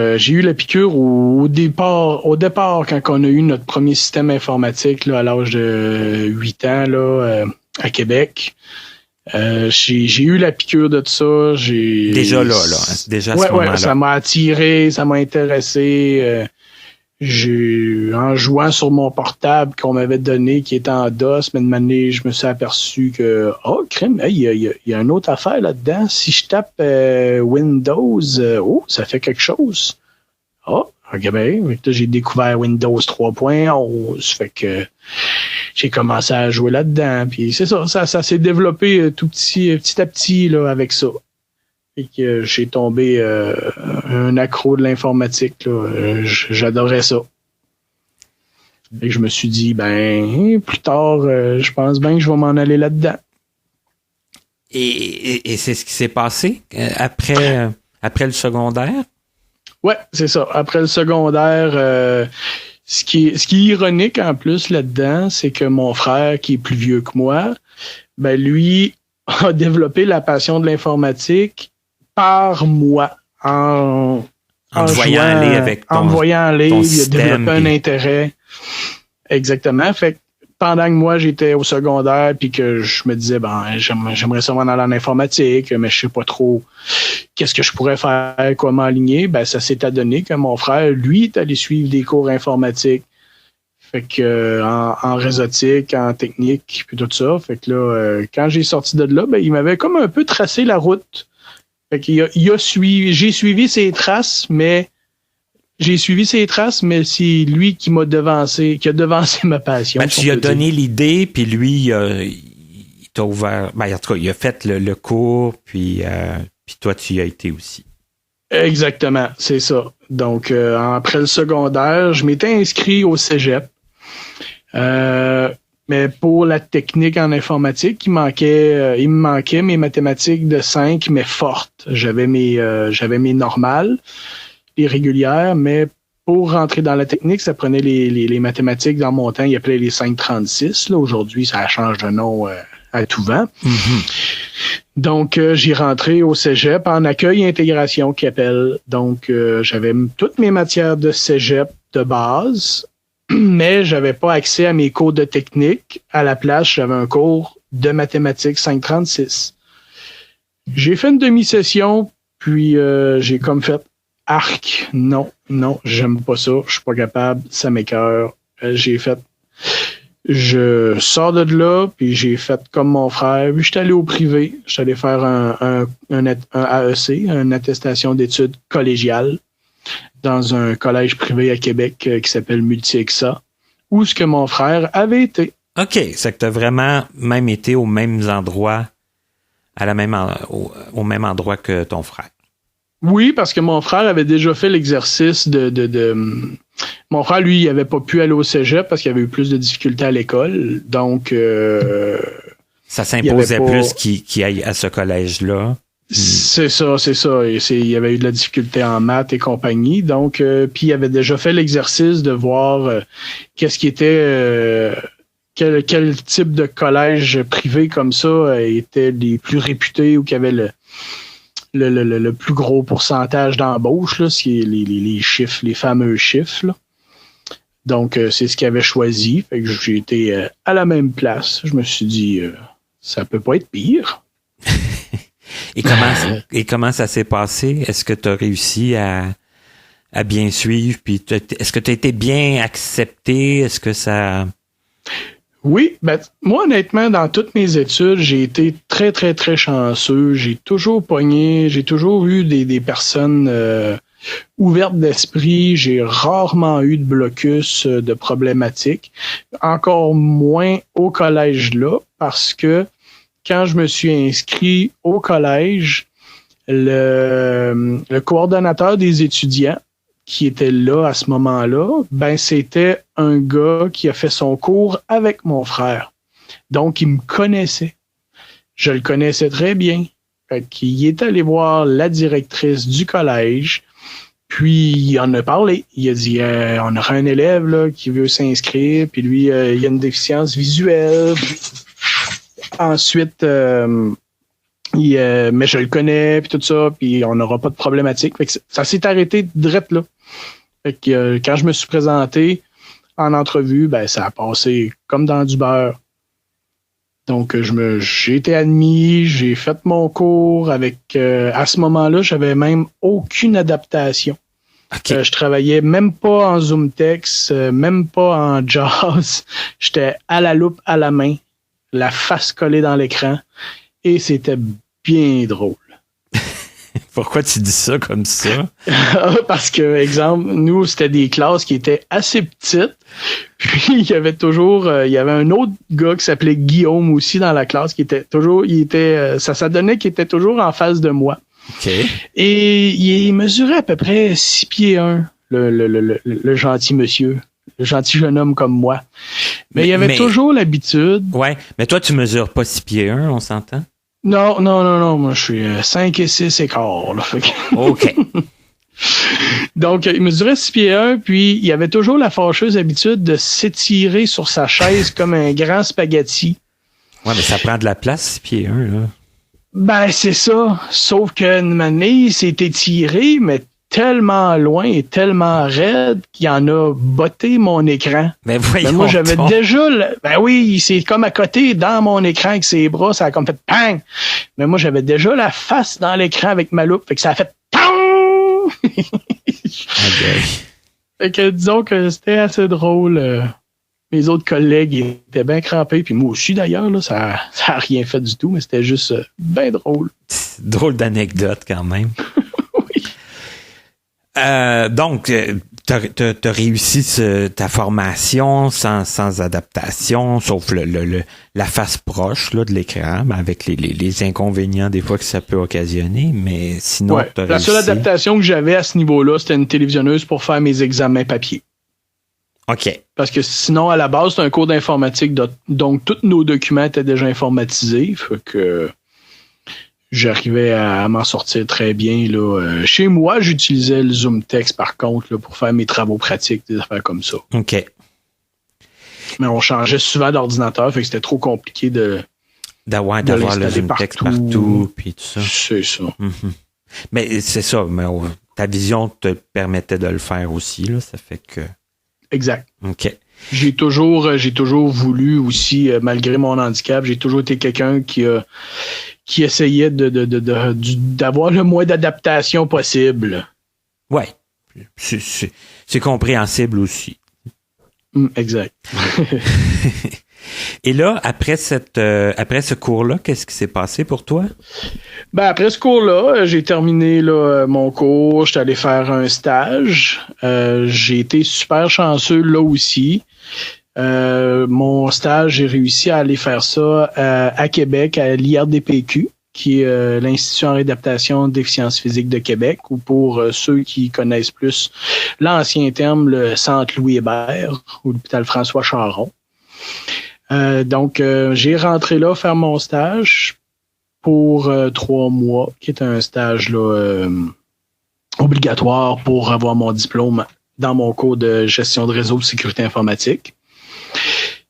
au départ, quand on a eu notre premier système informatique là, à l'âge de 8 ans là, à Québec. J'ai eu la piqûre de tout ça. Déjà là, déjà à ce moment-là. Ça m'a attiré, ça m'a intéressé. En jouant sur mon portable qu'on m'avait donné, qui était en DOS, mais de manière, je me suis aperçu que, crème, il y a une autre affaire là-dedans. Si je tape Windows, ça fait quelque chose. J'ai découvert Windows 3.11, fait que j'ai commencé à jouer là-dedans. Puis c'est ça s'est développé petit à petit là avec ça. Et que j'ai tombé un accro de l'informatique. Là. J'adorais ça. Et je me suis dit, plus tard, je pense bien que je vais m'en aller là-dedans. Et c'est ce qui s'est passé après le secondaire? Ouais, c'est ça. Après le secondaire, ce qui est ironique en plus là-dedans, c'est que mon frère, qui est plus vieux que moi, lui a développé la passion de l'informatique par moi, en me voyant aller avec ton, il a développé un intérêt. Exactement. Fait que pendant que moi, j'étais au secondaire puis que je me disais, j'aimerais sûrement aller en informatique, mais je sais pas trop qu'est-ce que je pourrais faire, quoi m'aligner. Ça s'est adonné que mon frère, lui, est allé suivre des cours informatiques. Fait que en réseautique, en technique, puis tout ça. Fait que là, quand j'ai sorti de là, il m'avait comme un peu tracé la route. Fait qu'il j'ai suivi ses traces, mais c'est lui qui m'a devancé, qui a devancé ma passion. Tu lui as donné l'idée, puis lui, il t'a ouvert. En tout cas, il a fait le cours, puis toi, tu y as été aussi. Exactement, c'est ça. Donc, après le secondaire, je m'étais inscrit au cégep. Mais pour la technique en informatique, il me manquait mes mathématiques de 5, mais fortes. J'avais mes normales, les régulières, mais pour rentrer dans la technique, ça prenait les mathématiques. Dans mon temps, ils appelaient les 536. Là, aujourd'hui, ça change de nom à tout vent. Mm-hmm. Donc, j'ai rentré au cégep en accueil et intégration qu'ils appellent. Donc, j'avais toutes mes matières de cégep de base, mais j'avais pas accès à mes cours de technique. À la place, j'avais un cours de mathématiques 536. J'ai fait une demi-session, puis j'ai comme fait arc. Non, j'aime pas ça. Je suis pas capable. Ça m'écoeure. Je sors de là, puis j'ai fait comme mon frère. Puis j'étais allé au privé. J'étais allé faire un AEC, une attestation d'études collégiales, dans un collège privé à Québec qui s'appelle Multi-EXA, où ce que mon frère avait été. OK, c'est que tu as vraiment même été aux mêmes endroits, au même endroit que ton frère. Oui, parce que mon frère avait déjà fait l'exercice de Mon frère, lui, il avait pas pu aller au cégep parce qu'il avait eu plus de difficultés à l'école. Donc, ça s'imposait plus qu'il aille à ce collège-là. C'est ça. Il y avait eu de la difficulté en maths et compagnie. Donc, puis il avait déjà fait l'exercice de voir qu'est-ce qui était... Quel type de collège privé comme ça étaient les plus réputés ou qui avaient le plus gros pourcentage d'embauche, là, les chiffres, les fameux chiffres, là. Donc, c'est ce qu'il avait choisi. Fait que j'ai été à la même place. Je me suis dit, ça peut pas être pire. Et comment ça s'est passé? Est-ce que tu as réussi à bien suivre? Puis est-ce que tu as été bien accepté? Est-ce que ça... Oui, moi, honnêtement, dans toutes mes études, j'ai été très, très, très chanceux. J'ai toujours eu des personnes ouvertes d'esprit. J'ai rarement eu de blocus, de problématiques. Encore moins au collège là, parce que quand je me suis inscrit au collège, le coordonnateur des étudiants qui était là à ce moment-là, c'était un gars qui a fait son cours avec mon frère. Donc, il me connaissait. Je le connaissais très bien. Fait qu'il est allé voir la directrice du collège, puis il en a parlé. Il a dit, on aura un élève là, qui veut s'inscrire, puis lui, il a une déficience visuelle. Ensuite... mais je le connais, puis tout ça, puis on n'aura pas de problématique. Fait que ça s'est arrêté direct là. Fait que quand je me suis présenté en entrevue, ça a passé comme dans du beurre. Donc, j'ai été admis, j'ai fait mon cours avec... à ce moment-là, j'avais même aucune adaptation. Okay. Je travaillais même pas en ZoomText, même pas en JAWS. J'étais à la loupe, à la main, la face collée dans l'écran. Et c'était bien drôle. Pourquoi tu dis ça comme ça? Parce que, exemple, nous, c'était des classes qui étaient assez petites. Puis, il y avait un autre gars qui s'appelait Guillaume aussi dans la classe qui était toujours, ça donnait qu'il était toujours en face de moi. OK. Et il mesurait à peu près 6 pieds 1, le gentil monsieur. Le gentil jeune homme comme moi. Mais il y avait toujours l'habitude. Ouais, mais toi, tu mesures pas 6 pieds 1, on s'entend? Non. Moi, je suis 5 et 6 et quart. Là, OK. Donc, il mesurait 6 pieds 1, puis il avait toujours la fâcheuse habitude de s'étirer sur sa chaise comme un grand spaghetti. Ouais, mais ça prend de la place, 6 pieds 1, là. C'est ça. Sauf qu'une année, il s'est étiré, mais tellement loin et tellement raide qu'il en a botté mon écran. Mais voyons. Moi, j'avais déjà... oui, c'est comme à côté dans mon écran avec ses bras, ça a comme fait pang! Mais moi, j'avais déjà la face dans l'écran avec ma loupe, fait que ça a fait pang! Fait que disons que c'était assez drôle. Mes autres collègues étaient bien crampés, puis moi aussi d'ailleurs, là, ça a rien fait du tout, mais c'était juste bien drôle. Drôle d'anecdote quand même. Donc, t'as réussi ta formation sans adaptation, sauf la face proche là, de l'écran, avec les inconvénients des fois que ça peut occasionner, mais sinon, t'as réussi. La seule adaptation que j'avais à ce niveau-là, c'était une télévisionneuse pour faire mes examens papier. OK. Parce que sinon, à la base, c'est un cours d'informatique, donc tous nos documents étaient déjà informatisés, fait que... J'arrivais à m'en sortir très bien. Là. Chez moi, j'utilisais le ZoomText, par contre, là, pour faire mes travaux pratiques, des affaires comme ça. OK. Mais on changeait souvent d'ordinateur, fait que c'était trop compliqué d'avoir le ZoomText partout, puis tout ça. C'est ça. Mm-hmm. Mais c'est ça, mais ta vision te permettait de le faire aussi, là, ça fait que... Exact. OK. J'ai toujours voulu aussi, malgré mon handicap, j'ai toujours été quelqu'un qui essayait d'avoir le moins d'adaptation possible. Ouais. C'est compréhensible aussi. Exact. Et là, après ce cours-là, qu'est-ce qui s'est passé pour toi? Après ce cours-là, j'ai terminé mon cours, j'étais allé faire un stage. J'ai été super chanceux là aussi. Mon stage, j'ai réussi à aller faire ça à Québec, à l'IRDPQ. qui est l'Institut en réadaptation de déficience physique de Québec, ou pour ceux qui connaissent plus l'ancien terme, le Centre Louis Hébert ou l'hôpital François Charon. Donc, j'ai rentré là faire mon stage pour 3 mois, qui est un stage là, obligatoire pour avoir mon diplôme dans mon cours de gestion de réseau de sécurité informatique.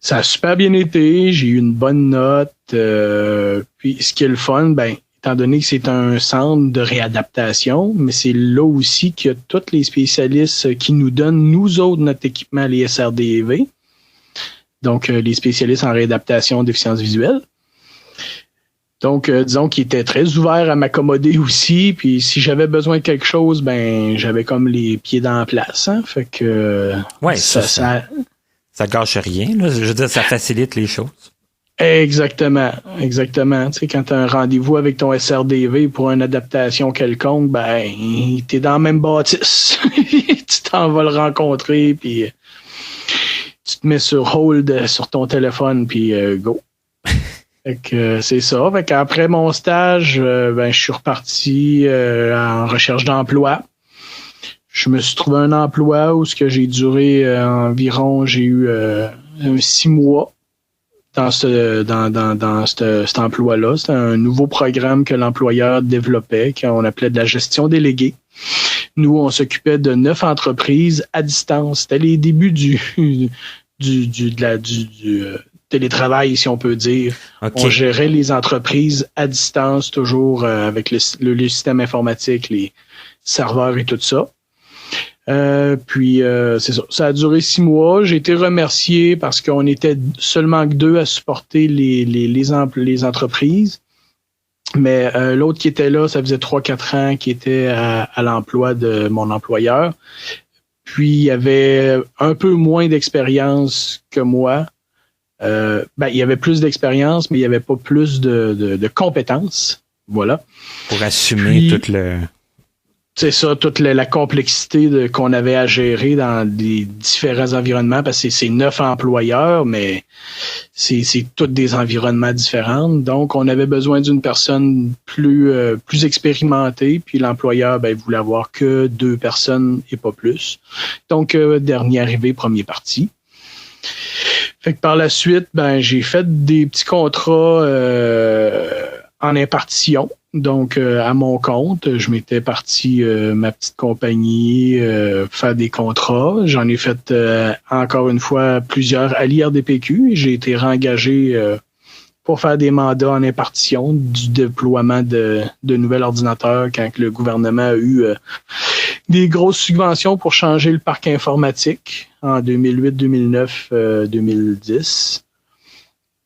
Ça a super bien été, j'ai eu une bonne note. Puis ce qui est le fun, ben, étant donné que c'est un centre de réadaptation, mais c'est là aussi qu'il y a tous les spécialistes qui nous donnent, nous autres, notre équipement, les SRDV. Donc, les spécialistes en réadaptation déficience visuelle. Donc, disons qu'il était très ouvert à m'accommoder aussi. Puis, si j'avais besoin de quelque chose, ben, j'avais comme les pieds dans la place. Hein? Fait que ouais, ça gâche rien. Là. Je veux dire, ça facilite les choses. Exactement. Tu sais, quand tu as un rendez-vous avec ton SRDV pour une adaptation quelconque, ben, t'es dans la même bâtisse. Tu t'en vas le rencontrer, puis tu te mets sur hold sur ton téléphone, puis go. Fait que c'est ça. Fait qu'après mon stage, ben, je suis reparti en recherche d'emploi. Je me suis trouvé un emploi où ce que j'ai duré environ, j'ai eu 6 mois dans cet emploi-là. C'était un nouveau programme que l'employeur développait, qu'on appelait de la gestion déléguée. Nous, on s'occupait de 9 entreprises à distance. C'était les débuts du télétravail, si on peut dire. Okay. On gérait les entreprises à distance, toujours avec le système informatique, les serveurs et tout ça. Puis c'est ça. Ça a duré 6 mois. J'ai été remercié parce qu'on était seulement que 2 à supporter les entreprises. Mais l'autre qui était là, ça faisait 3-4 ans qu'il était à l'emploi de mon employeur. Puis il y avait un peu moins d'expérience que moi. Ben, il y avait plus d'expérience, mais il n'y avait pas plus de compétences. Voilà. Pour assumer toute la complexité qu'on avait à gérer dans les différents environnements, parce que c'est 9 employeurs, mais c'est tous des environnements différents. Donc, on avait besoin d'une personne plus expérimentée, puis l'employeur, ben, voulait avoir que 2 personnes et pas plus. Donc, dernier arrivé, premier parti. Fait que par la suite, ben, j'ai fait des petits contrats en impartition. Donc, à mon compte, je m'étais parti ma petite compagnie faire des contrats. J'en ai fait encore une fois plusieurs à l'IRDPQ. J'ai été réengagé pour faire des mandats en impartition du déploiement de nouveaux ordinateurs quand le gouvernement a eu des grosses subventions pour changer le parc informatique en 2008, 2009, 2010.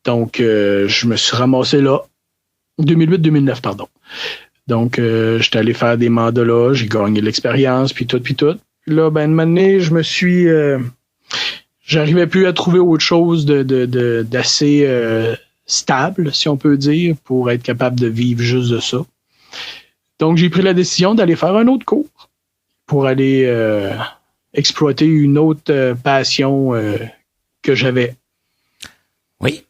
Donc, je me suis ramassé là. 2008-2009, pardon. Donc, j'étais allé faire des mandats là, j'ai gagné de l'expérience, puis tout. Puis là, ben, une année, je me suis... j'arrivais plus à trouver autre chose d'assez stable, si on peut dire, pour être capable de vivre juste de ça. Donc, j'ai pris la décision d'aller faire un autre cours pour aller exploiter une autre passion que j'avais. Oui.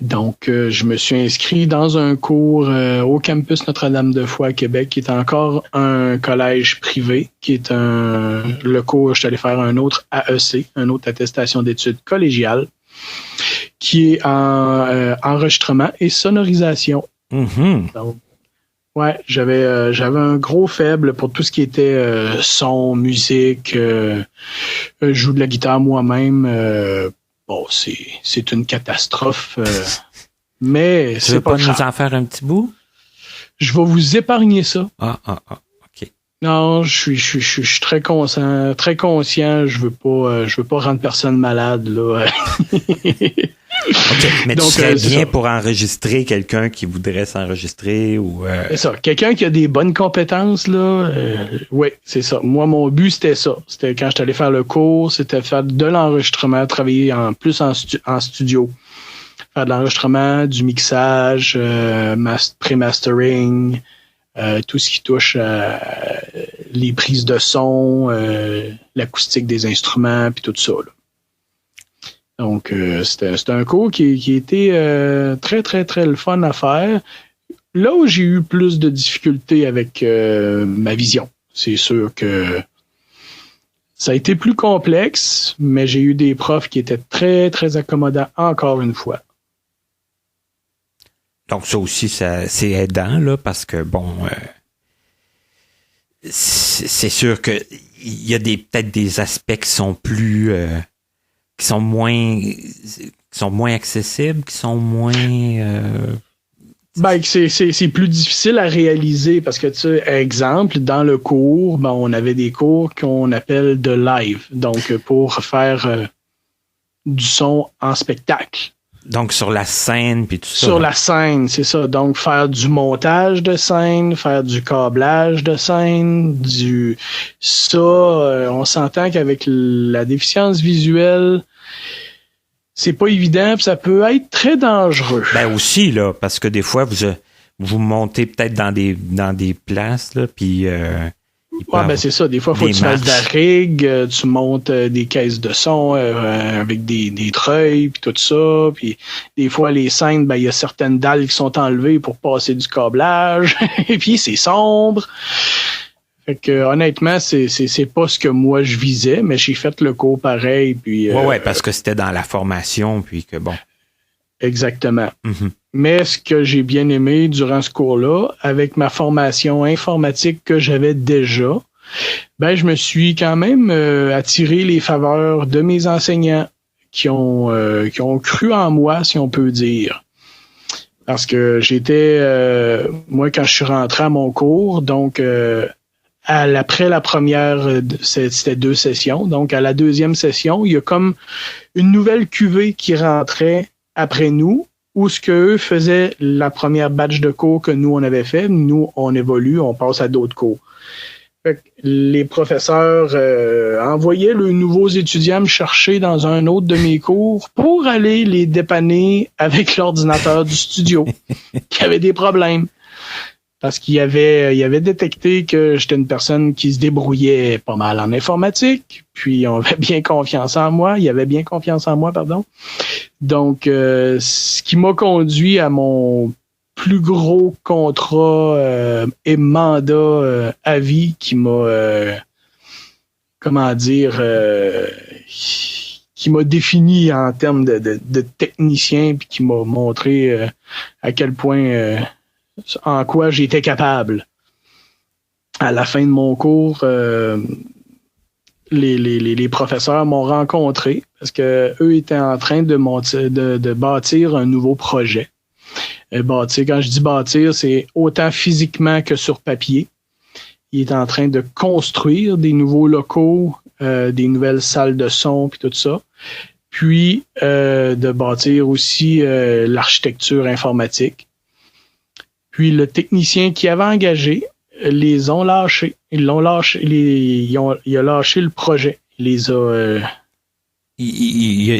Donc, je me suis inscrit dans un cours au campus Notre-Dame-de-Foix à Québec, qui est encore un collège privé, qui est le cours, je suis allé faire un autre AEC, une autre attestation d'études collégiales, qui est en enregistrement et sonorisation. Mm-hmm. Donc, ouais, j'avais un gros faible pour tout ce qui était son, musique, je joue de la guitare moi-même. Bon, c'est une catastrophe, mais c'est pas grave. Tu veux pas nous en faire un petit bout? Je vais vous épargner ça. Ah, ok. Non, je suis très conscient, je veux pas rendre personne malade, là. OK, mais donc, tu serais bien pour enregistrer quelqu'un qui voudrait s'enregistrer ou... C'est ça. Quelqu'un qui a des bonnes compétences, là, oui, c'est ça. Moi, mon but, c'était ça. C'était quand j'étais allé faire le cours, c'était faire de l'enregistrement, travailler plus en studio. Faire de l'enregistrement, du mixage, pré-mastering, tout ce qui touche les prises de son, l'acoustique des instruments, puis tout ça, là. Donc, c'était un cours qui était très, très, très le fun à faire. Là où j'ai eu plus de difficultés avec ma vision, c'est sûr que ça a été plus complexe, mais j'ai eu des profs qui étaient très, très accommodants encore une fois. Donc ça aussi, c'est aidant, là, parce que, bon, c'est sûr que il y a peut-être des aspects qui sont plus... qui sont moins accessibles, qui sont moins... c'est plus difficile à réaliser parce que, tu sais, exemple, dans le cours, on avait des cours qu'on appelle de live, donc pour faire du son en spectacle. Donc sur la scène puis tout ça. Sur la scène, c'est ça. Donc faire du montage de scène, faire du câblage de scène, on s'entend qu'avec la déficience visuelle, c'est pas évident, puis ça peut être très dangereux. Ben aussi là, parce que des fois vous montez peut-être dans des places là, puis c'est ça. Des fois, il faut que tu fasses de la rig, tu montes des caisses de son avec des treuils, puis tout ça. Puis des fois, les scènes, il y a certaines dalles qui sont enlevées pour passer du câblage. Et puis, c'est sombre. Fait que honnêtement, c'est pas ce que moi je visais, mais j'ai fait le cours pareil. Puis, parce que c'était dans la formation, puis que bon. Exactement. Mm-hmm. Mais ce que j'ai bien aimé durant ce cours-là, avec ma formation informatique que j'avais déjà, je me suis quand même attiré les faveurs de mes enseignants qui ont cru en moi, si on peut dire. Parce que j'étais, moi, quand je suis rentré à mon cours, donc après la première, c'était 2 sessions. Donc, à la 2e session, il y a comme une nouvelle cuvée qui rentrait après nous, où ce qu'eux faisaient la première batch de cours que nous, on avait fait. Nous, on évolue, on passe à d'autres cours. Fait que les professeurs envoyaient les nouveaux étudiants me chercher dans un autre de mes cours pour aller les dépanner avec l'ordinateur du studio qui avait des problèmes. Parce qu'il avait détecté que j'étais une personne qui se débrouillait pas mal en informatique, puis on avait bien confiance en moi, il avait bien confiance en moi, pardon. Donc, ce qui m'a conduit à mon plus gros contrat et mandat à vie qui m'a, qui m'a défini en termes de technicien, puis qui m'a montré à quel point... en quoi j'étais capable. À la fin de mon cours, les professeurs m'ont rencontré parce que eux étaient en train de bâtir un nouveau projet. Quand je dis bâtir, c'est autant physiquement que sur papier. Il est en train de construire des nouveaux locaux, des nouvelles salles de son, puis tout ça. Puis de bâtir aussi l'architecture informatique. Puis le technicien qui avait engagé les ont lâchés. Il a lâché le projet. Il les a...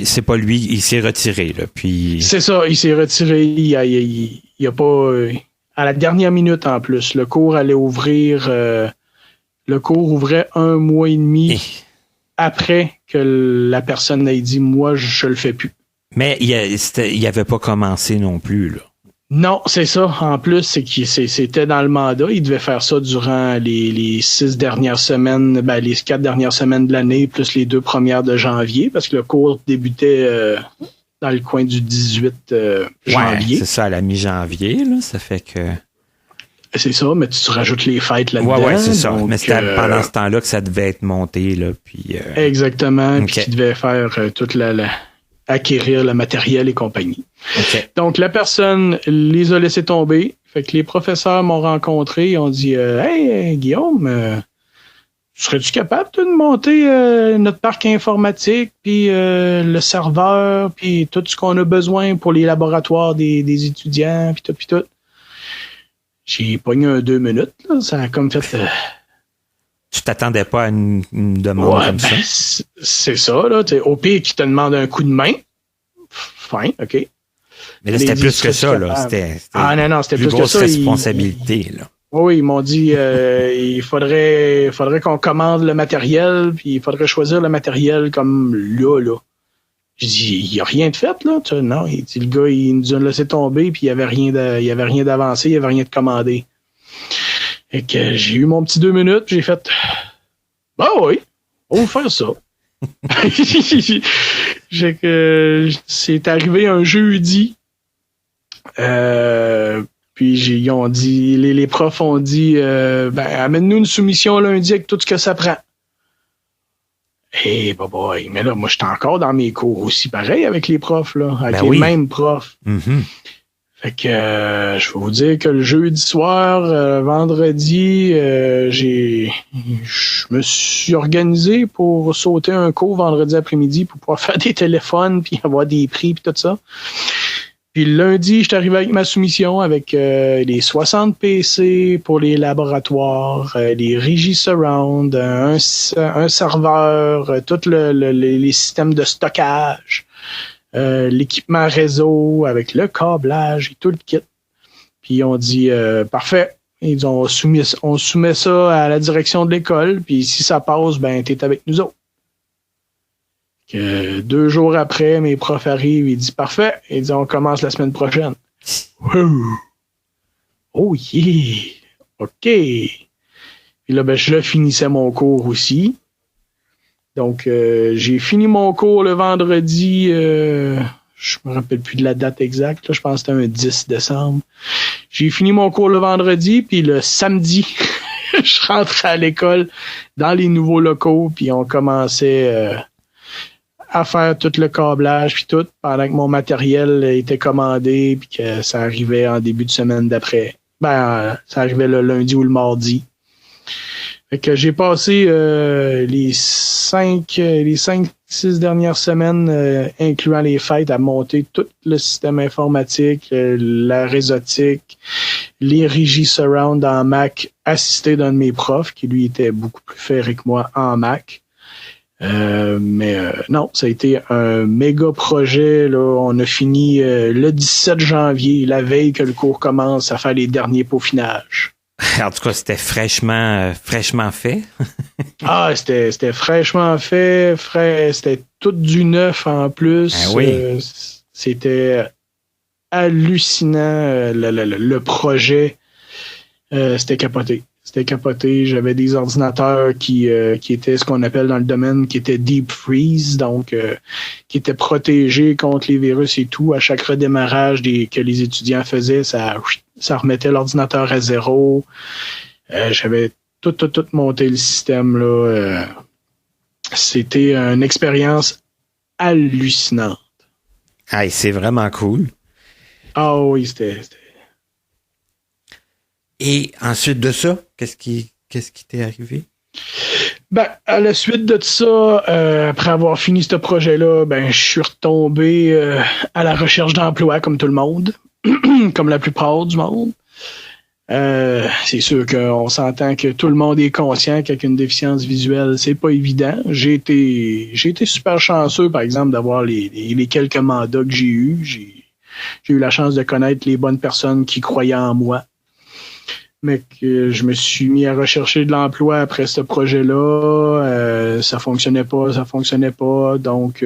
c'est pas lui, il s'est retiré, là. Puis... C'est ça, il s'est retiré. Il a pas... à la dernière minute en plus. Le cours allait ouvrir... le cours ouvrait 1 mois et demi après que la personne ait dit « Moi, je le fais plus ». Mais il avait pas commencé non plus, là. Non, c'est ça. En plus, c'était dans le mandat. Il devait faire ça durant les 6 dernières semaines, les 4 dernières semaines de l'année, plus les 2 premières de janvier, parce que le cours débutait dans le coin du 18 janvier. C'est ça, à la mi-janvier, là. Ça fait que... C'est ça, mais tu rajoutes les fêtes là-dedans. Ouais, c'est ça. Donc, mais c'était pendant ce temps-là que ça devait être monté, là. Puis, exactement. Okay. Puis tu devais faire toute acquérir le matériel et compagnie. Okay. Donc, la personne les a laissés tomber. Fait que les professeurs m'ont rencontré et ont dit Hey, Guillaume, serais-tu capable de monter notre parc informatique, puis le serveur, puis tout ce qu'on a besoin pour les laboratoires des étudiants, puis tout. J'ai pogné 2 minutes. Là. Ça a comme fait... Tu t'attendais pas à une demande comme ça? C'est ça, là. Au pire, qui te demande un coup de main. Fine, OK. Mais là, c'était plus que ça, là. C'était c'était plus que ça. Responsabilité, là. Oui, ils m'ont dit il faudrait qu'on commande le matériel, puis il faudrait choisir le matériel comme là. Je dis, il n'y a rien de fait, là. Non, il dit, le gars, il nous a laissé tomber, puis il n'y avait rien d'avancé, il n'y avait rien de commandé. Et que j'ai eu mon petit 2 minutes, puis j'ai fait, bah oui, on va faire ça. C'est arrivé un jeudi. Puis ils ont dit, les profs ont dit, amène-nous une soumission lundi avec tout ce que ça prend. Et boy, mais là, moi, j'étais encore dans mes cours aussi, pareil avec les profs, là, avec les mêmes profs. Mm-hmm. Fait que je vais vous dire que le jeudi soir, vendredi, je me suis organisé pour sauter un cours vendredi après-midi pour pouvoir faire des téléphones puis avoir des prix puis tout ça. Puis le lundi, j'étais arrivé avec ma soumission avec les 60 PC pour les laboratoires, les régies surround, un serveur, tous les systèmes de stockage, l'équipement réseau avec le câblage et tout le kit. Puis on dit parfait. Ils ont on soumet ça à la direction de l'école, puis si ça passe, ben t'es avec nous autres. 2 jours après, mes profs arrivent, ils disent parfait, ils disent on commence la semaine prochaine. Oh yeah! OK. Puis là, ben, je finissais mon cours aussi. Donc, j'ai fini mon cours le vendredi, je me rappelle plus de la date exacte, là, je pense que c'était un 10 décembre. J'ai fini mon cours le vendredi, puis le samedi, je rentrais à l'école dans les nouveaux locaux, puis on commençait à faire tout le câblage puis tout, pendant que mon matériel était commandé puis que ça arrivait en début de semaine d'après. Ben, ça arrivait le lundi ou le mardi. Fait que j'ai passé les 5-6 dernières semaines, incluant les fêtes, à monter tout le système informatique, la réseautique, les régies surround en Mac, assisté d'un de mes profs, qui lui était beaucoup plus ferré que moi en Mac. Mais non, ça a été un méga projet. Là. On a fini le 17 janvier, la veille que le cours commence, à faire les derniers peaufinages. En tout cas, c'était fraîchement fait. Ah, c'était fraîchement fait, c'était tout du neuf en plus. Ah oui. C'était hallucinant, le projet. C'était capoté. C'était capoté. J'avais des ordinateurs qui étaient ce qu'on appelle dans le domaine, qui étaient deep freeze, donc qui étaient protégés contre les virus et tout. À chaque redémarrage que les étudiants faisaient, ça remettait l'ordinateur à zéro. J'avais tout monté le système, là. C'était une expérience hallucinante. Ah, c'est vraiment cool. Ah oui, c'était... Et ensuite de ça, qu'est-ce qui t'est arrivé? Ben, à la suite de ça, après avoir fini ce projet-là, ben, je suis retombé à la recherche d'emploi comme tout le monde, comme la plupart du monde. C'est sûr qu'on s'entend que tout le monde est conscient qu'avec une déficience visuelle, c'est pas évident. J'ai été super chanceux, par exemple, d'avoir les quelques mandats que j'ai eus. J'ai eu la chance de connaître les bonnes personnes qui croyaient en moi. Mais que je me suis mis à rechercher de l'emploi après ce projet-là. Ça fonctionnait pas. Donc,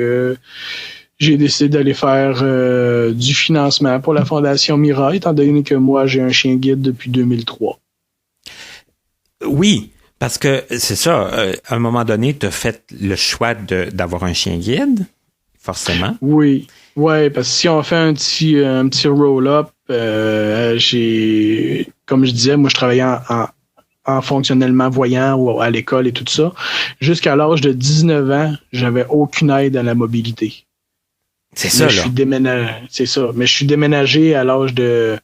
j'ai décidé d'aller faire du financement pour la Fondation Mira, étant donné que moi, j'ai un chien guide depuis 2003. Oui, parce que c'est ça. À un moment donné, tu as fait le choix d'avoir un chien guide, forcément. Oui, parce que si on fait un petit roll-up, comme je disais, moi je travaillais en fonctionnellement voyant ou à l'école et tout ça. Jusqu'à l'âge de 19 ans, j'avais aucune aide à la mobilité. C'est ça, là. C'est ça. Mais je suis déménagé à l'âge de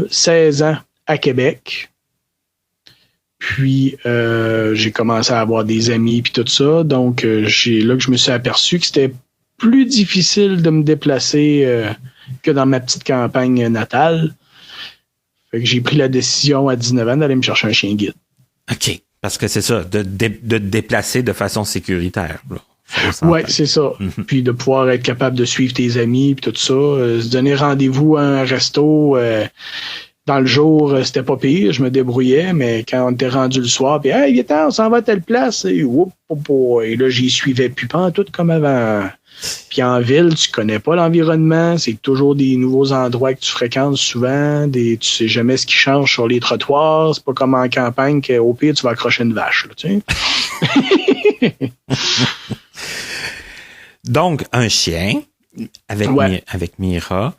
16 ans à Québec. Puis j'ai commencé à avoir des amis puis tout ça. Donc c'est là que je me suis aperçu que c'était plus difficile de me déplacer que dans ma petite campagne natale. Fait que j'ai pris la décision à 19 ans d'aller me chercher un chien guide. OK. Parce que c'est ça, de te déplacer de façon sécuritaire. Oui, c'est ça. Mm-hmm. Puis de pouvoir être capable de suivre tes amis puis tout ça. Se donner rendez-vous à un resto Dans le jour, c'était pas pire, je me débrouillais, mais quand on était rendu le soir, puis hey, viens, on s'en va à telle place, et là, j'y suivais plus pas tout comme avant. Puis en ville, tu connais pas l'environnement, c'est toujours des nouveaux endroits que tu fréquentes souvent, tu sais jamais ce qui change sur les trottoirs, c'est pas comme en campagne qu'au pire, tu vas accrocher une vache, là, tu sais. Donc, un chien avec Mira.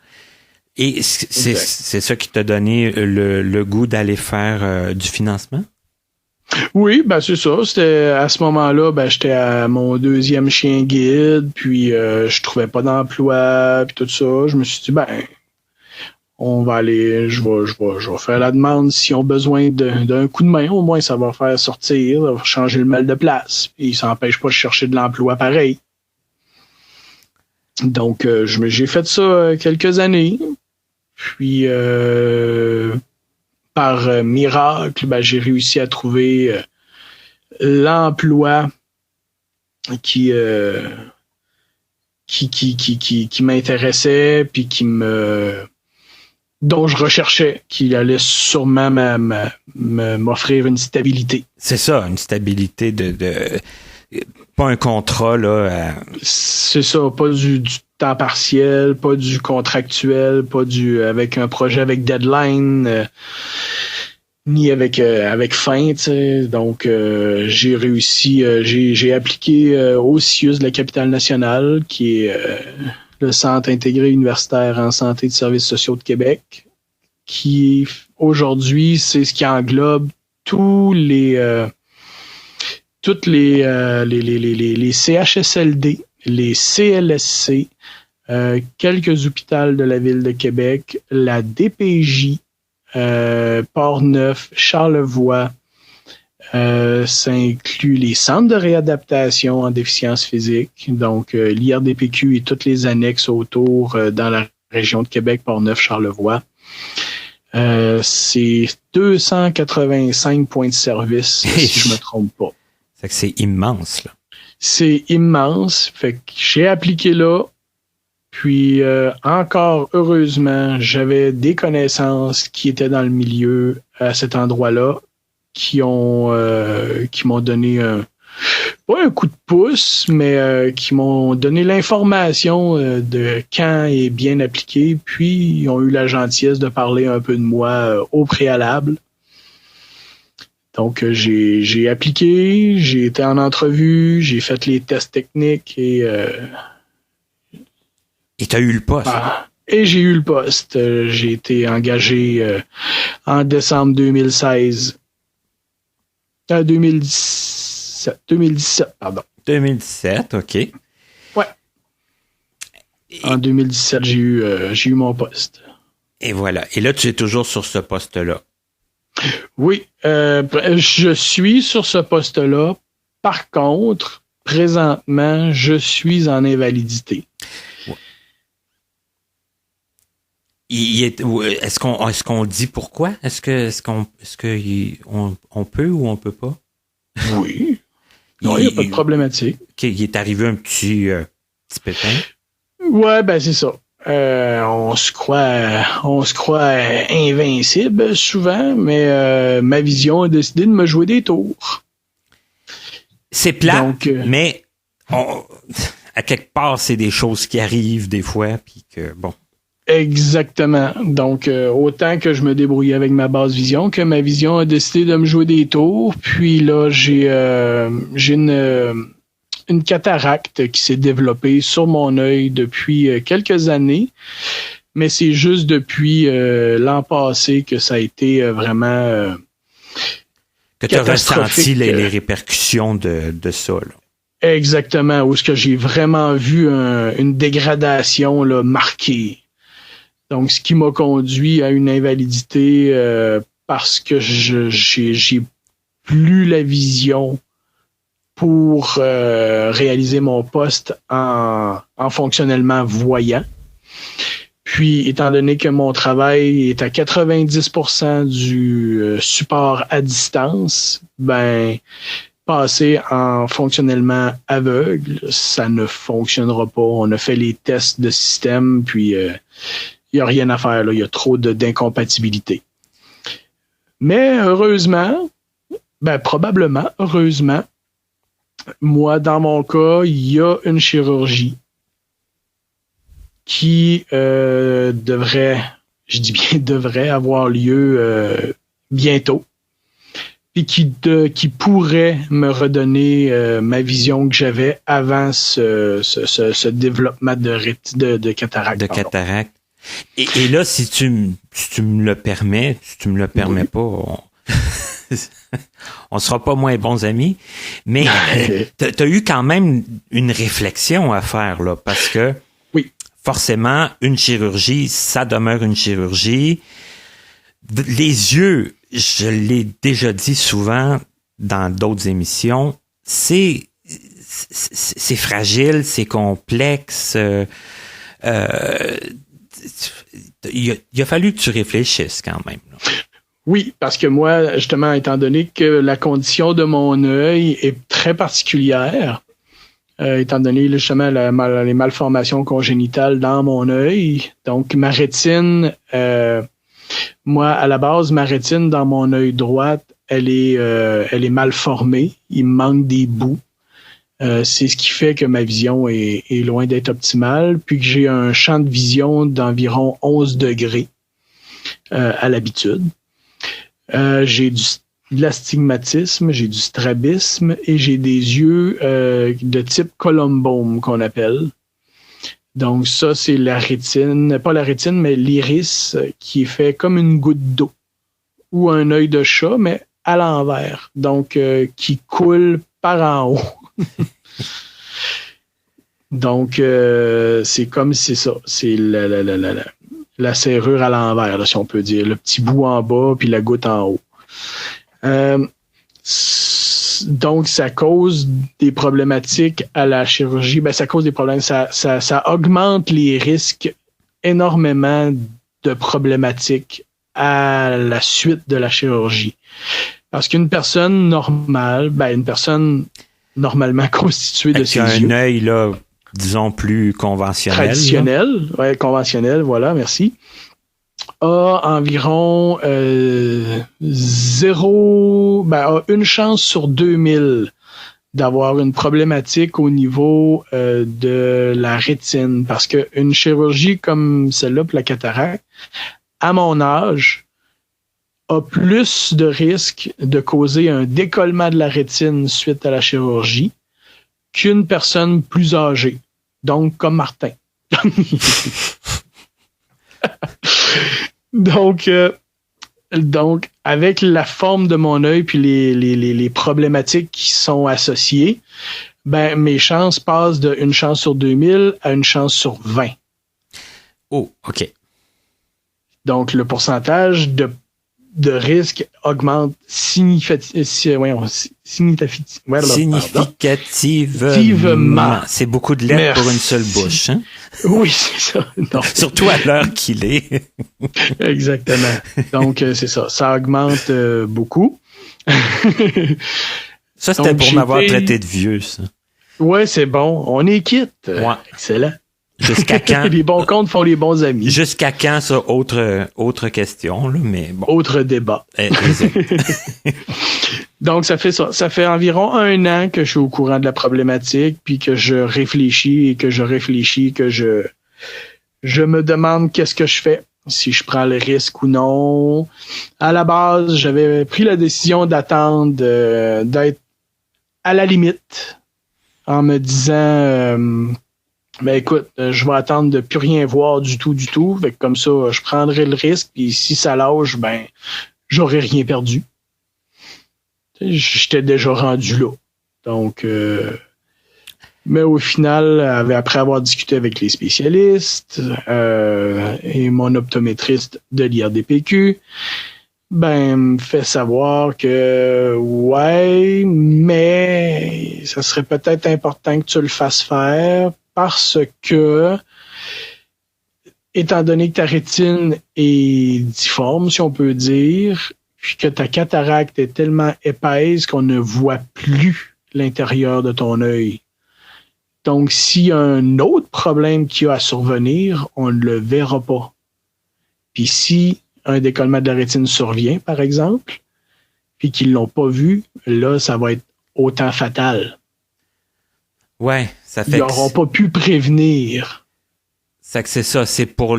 Et c'est ça qui t'a donné le goût d'aller faire du financement? Oui, ben c'est ça. C'était à ce moment-là, j'étais à mon 2e chien guide, puis je trouvais pas d'emploi, puis tout ça. Je me suis dit, on va aller, je vais faire la demande s'ils ont besoin d'un coup de main. Au moins, ça va faire sortir, ça va changer le mal de place. Puis ça n'empêche pas de chercher de l'emploi pareil. Donc, j'ai fait ça quelques années. Puis, par miracle, j'ai réussi à trouver l'emploi qui m'intéressait, puis dont je recherchais, qui allait sûrement m'offrir une stabilité. C'est ça, une stabilité pas un contrat, là. C'est ça, pas du temps partiel, pas du contractuel, pas avec un projet avec deadline, ni avec fin, tu sais. Donc, j'ai réussi, j'ai appliqué au CIUS de la capitale nationale, qui est le Centre intégré universitaire en santé et de services sociaux de Québec, qui, aujourd'hui, c'est ce qui englobe toutes les CHSLD, les CLSC, quelques hôpitaux de la ville de Québec, la DPJ, Port-Neuf, Charlevoix. Ça inclut les centres de réadaptation en déficience physique, donc l'IRDPQ et toutes les annexes autour dans la région de Québec, Port-Neuf, Charlevoix. C'est 285 points de service, si je me trompe pas. C'est immense, là. C'est immense. Fait que j'ai appliqué là. Puis encore heureusement, j'avais des connaissances qui étaient dans le milieu à cet endroit-là, qui m'ont donné pas un coup de pouce, mais qui m'ont donné l'information de quand est bien appliqué. Puis ils ont eu la gentillesse de parler un peu de moi au préalable. Donc, j'ai appliqué, j'ai été en entrevue, j'ai fait les tests techniques et tu as eu le poste. Et j'ai eu le poste. J'ai été engagé en décembre 2016. 2017, pardon. 2017, OK. Ouais. En 2017, j'ai eu mon poste. Et voilà. Et là, tu es toujours sur ce poste-là. Oui, je suis sur ce poste-là. Par contre, présentement, je suis en invalidité. Ouais. Est-ce qu'on dit pourquoi? Est-ce qu'on peut ou on peut pas? Oui. Non, il n'y a pas de problématique. Il est arrivé un petit pépin? Ouais, c'est ça. On se croit invincible souvent, mais ma vision a décidé de me jouer des tours. C'est plat, mais à quelque part, c'est des choses qui arrivent des fois, puis que bon. Exactement. Donc, autant que je me débrouillais avec ma basse vision, que ma vision a décidé de me jouer des tours. Puis là, j'ai une cataracte qui s'est développée sur mon œil depuis quelques années. Mais c'est juste depuis l'an passé que ça a été vraiment que tu as ressenti les répercussions de ça, là. Exactement. Où est-ce que j'ai vraiment vu une dégradation là, marquée. Donc, ce qui m'a conduit à une invalidité parce que j'ai plus la vision pour réaliser mon poste en fonctionnellement voyant. Puis, étant donné que mon travail est à 90% du support à distance, passer en fonctionnellement aveugle, ça ne fonctionnera pas. On a fait les tests de système, puis il n'y a rien à faire, là. Il y a trop d'incompatibilité. Mais heureusement, probablement, heureusement, moi, dans mon cas, il y a une chirurgie qui devrait avoir lieu bientôt, puis qui pourrait me redonner ma vision que j'avais avant ce développement de cataracte. De cataracte. Et là, si tu me le permets, pas, on sera pas moins bons amis, mais t'as eu quand même une réflexion à faire, là, parce que oui, forcément, une chirurgie, ça demeure une chirurgie. Les yeux, je l'ai déjà dit souvent dans d'autres émissions, c'est fragile, c'est complexe. Il a fallu que tu réfléchisses quand même, là. Oui, parce que moi, justement, étant donné que la condition de mon œil est très particulière, étant donné justement les malformations congénitales dans mon œil, donc ma rétine, moi, à la base, ma rétine dans mon œil droit, elle est mal formée, il me manque des bouts. C'est ce qui fait que ma vision est loin d'être optimale, puis que j'ai un champ de vision d'environ 11 degrés à l'habitude. J'ai de l'astigmatisme, j'ai du strabisme et j'ai des yeux de type columbome qu'on appelle. Donc ça, c'est la rétine, pas la rétine, mais l'iris qui est fait comme une goutte d'eau ou un œil de chat, mais à l'envers. Donc qui coule par en haut. Donc c'est comme c'est ça, c'est la serrure à l'envers, là, si on peut dire. Le petit bout en bas, puis la goutte en haut. Donc, ça cause des problématiques à la chirurgie. Ça cause des problèmes. Ça augmente les risques énormément de problématiques à la suite de la chirurgie. Parce qu'une personne normale, une personne normalement constituée de ses yeux... un œil, là... disons plus conventionnel. Traditionnel, ouais, conventionnel, voilà, merci. A environ a une chance sur 2000 d'avoir une problématique au niveau de la rétine. Parce qu'une chirurgie comme celle-là pour la cataracte, à mon âge, a plus de risque de causer un décollement de la rétine suite à la chirurgie qu'une personne plus âgée, donc comme Martin. donc, avec la forme de mon œil puis les problématiques qui sont associées, mes chances passent de une chance sur 2000 à une chance sur 20. Oh, OK. Donc, le pourcentage de risque augmente significativement. C'est beaucoup de lettres pour une seule bouche. Hein? Oui, c'est ça. Non. Surtout à l'heure qu'il est. Exactement. Donc, c'est ça. Ça augmente beaucoup. Ça, c'était pour m'avoir traité de vieux, ça. Ouais, c'est bon. On est quitte. Ouais. Excellent. Jusqu'à quand? Les bons comptes font les bons amis. Jusqu'à quand, ça? Autre question, là, mais bon. Autre débat. Donc, ça fait ça. Ça fait environ 1 an que je suis au courant de la problématique, puis que je réfléchis, que je me demande qu'est-ce que je fais, si je prends le risque ou non. À la base, j'avais pris la décision d'attendre, d'être à la limite, en me disant... écoute, je vais attendre de plus rien voir du tout. Fait que comme ça, je prendrai le risque. Puis si ça lâche, j'aurais rien perdu. J'étais déjà rendu là. Donc, mais au final, après avoir discuté avec les spécialistes et mon optométriste de l'IRDPQ, me fait savoir que ouais, mais ça serait peut-être important que tu le fasses faire. Parce que, étant donné que ta rétine est difforme, si on peut dire, puis que ta cataracte est tellement épaisse qu'on ne voit plus l'intérieur de ton œil. Donc, s'il y a un autre problème qui a à survenir, on ne le verra pas. Puis si un décollement de la rétine survient, par exemple, puis qu'ils l'ont pas vu, là, ça va être autant fatal. Ouais, ça fait Ils n'auront pas pu prévenir. C'est ça, c'est pour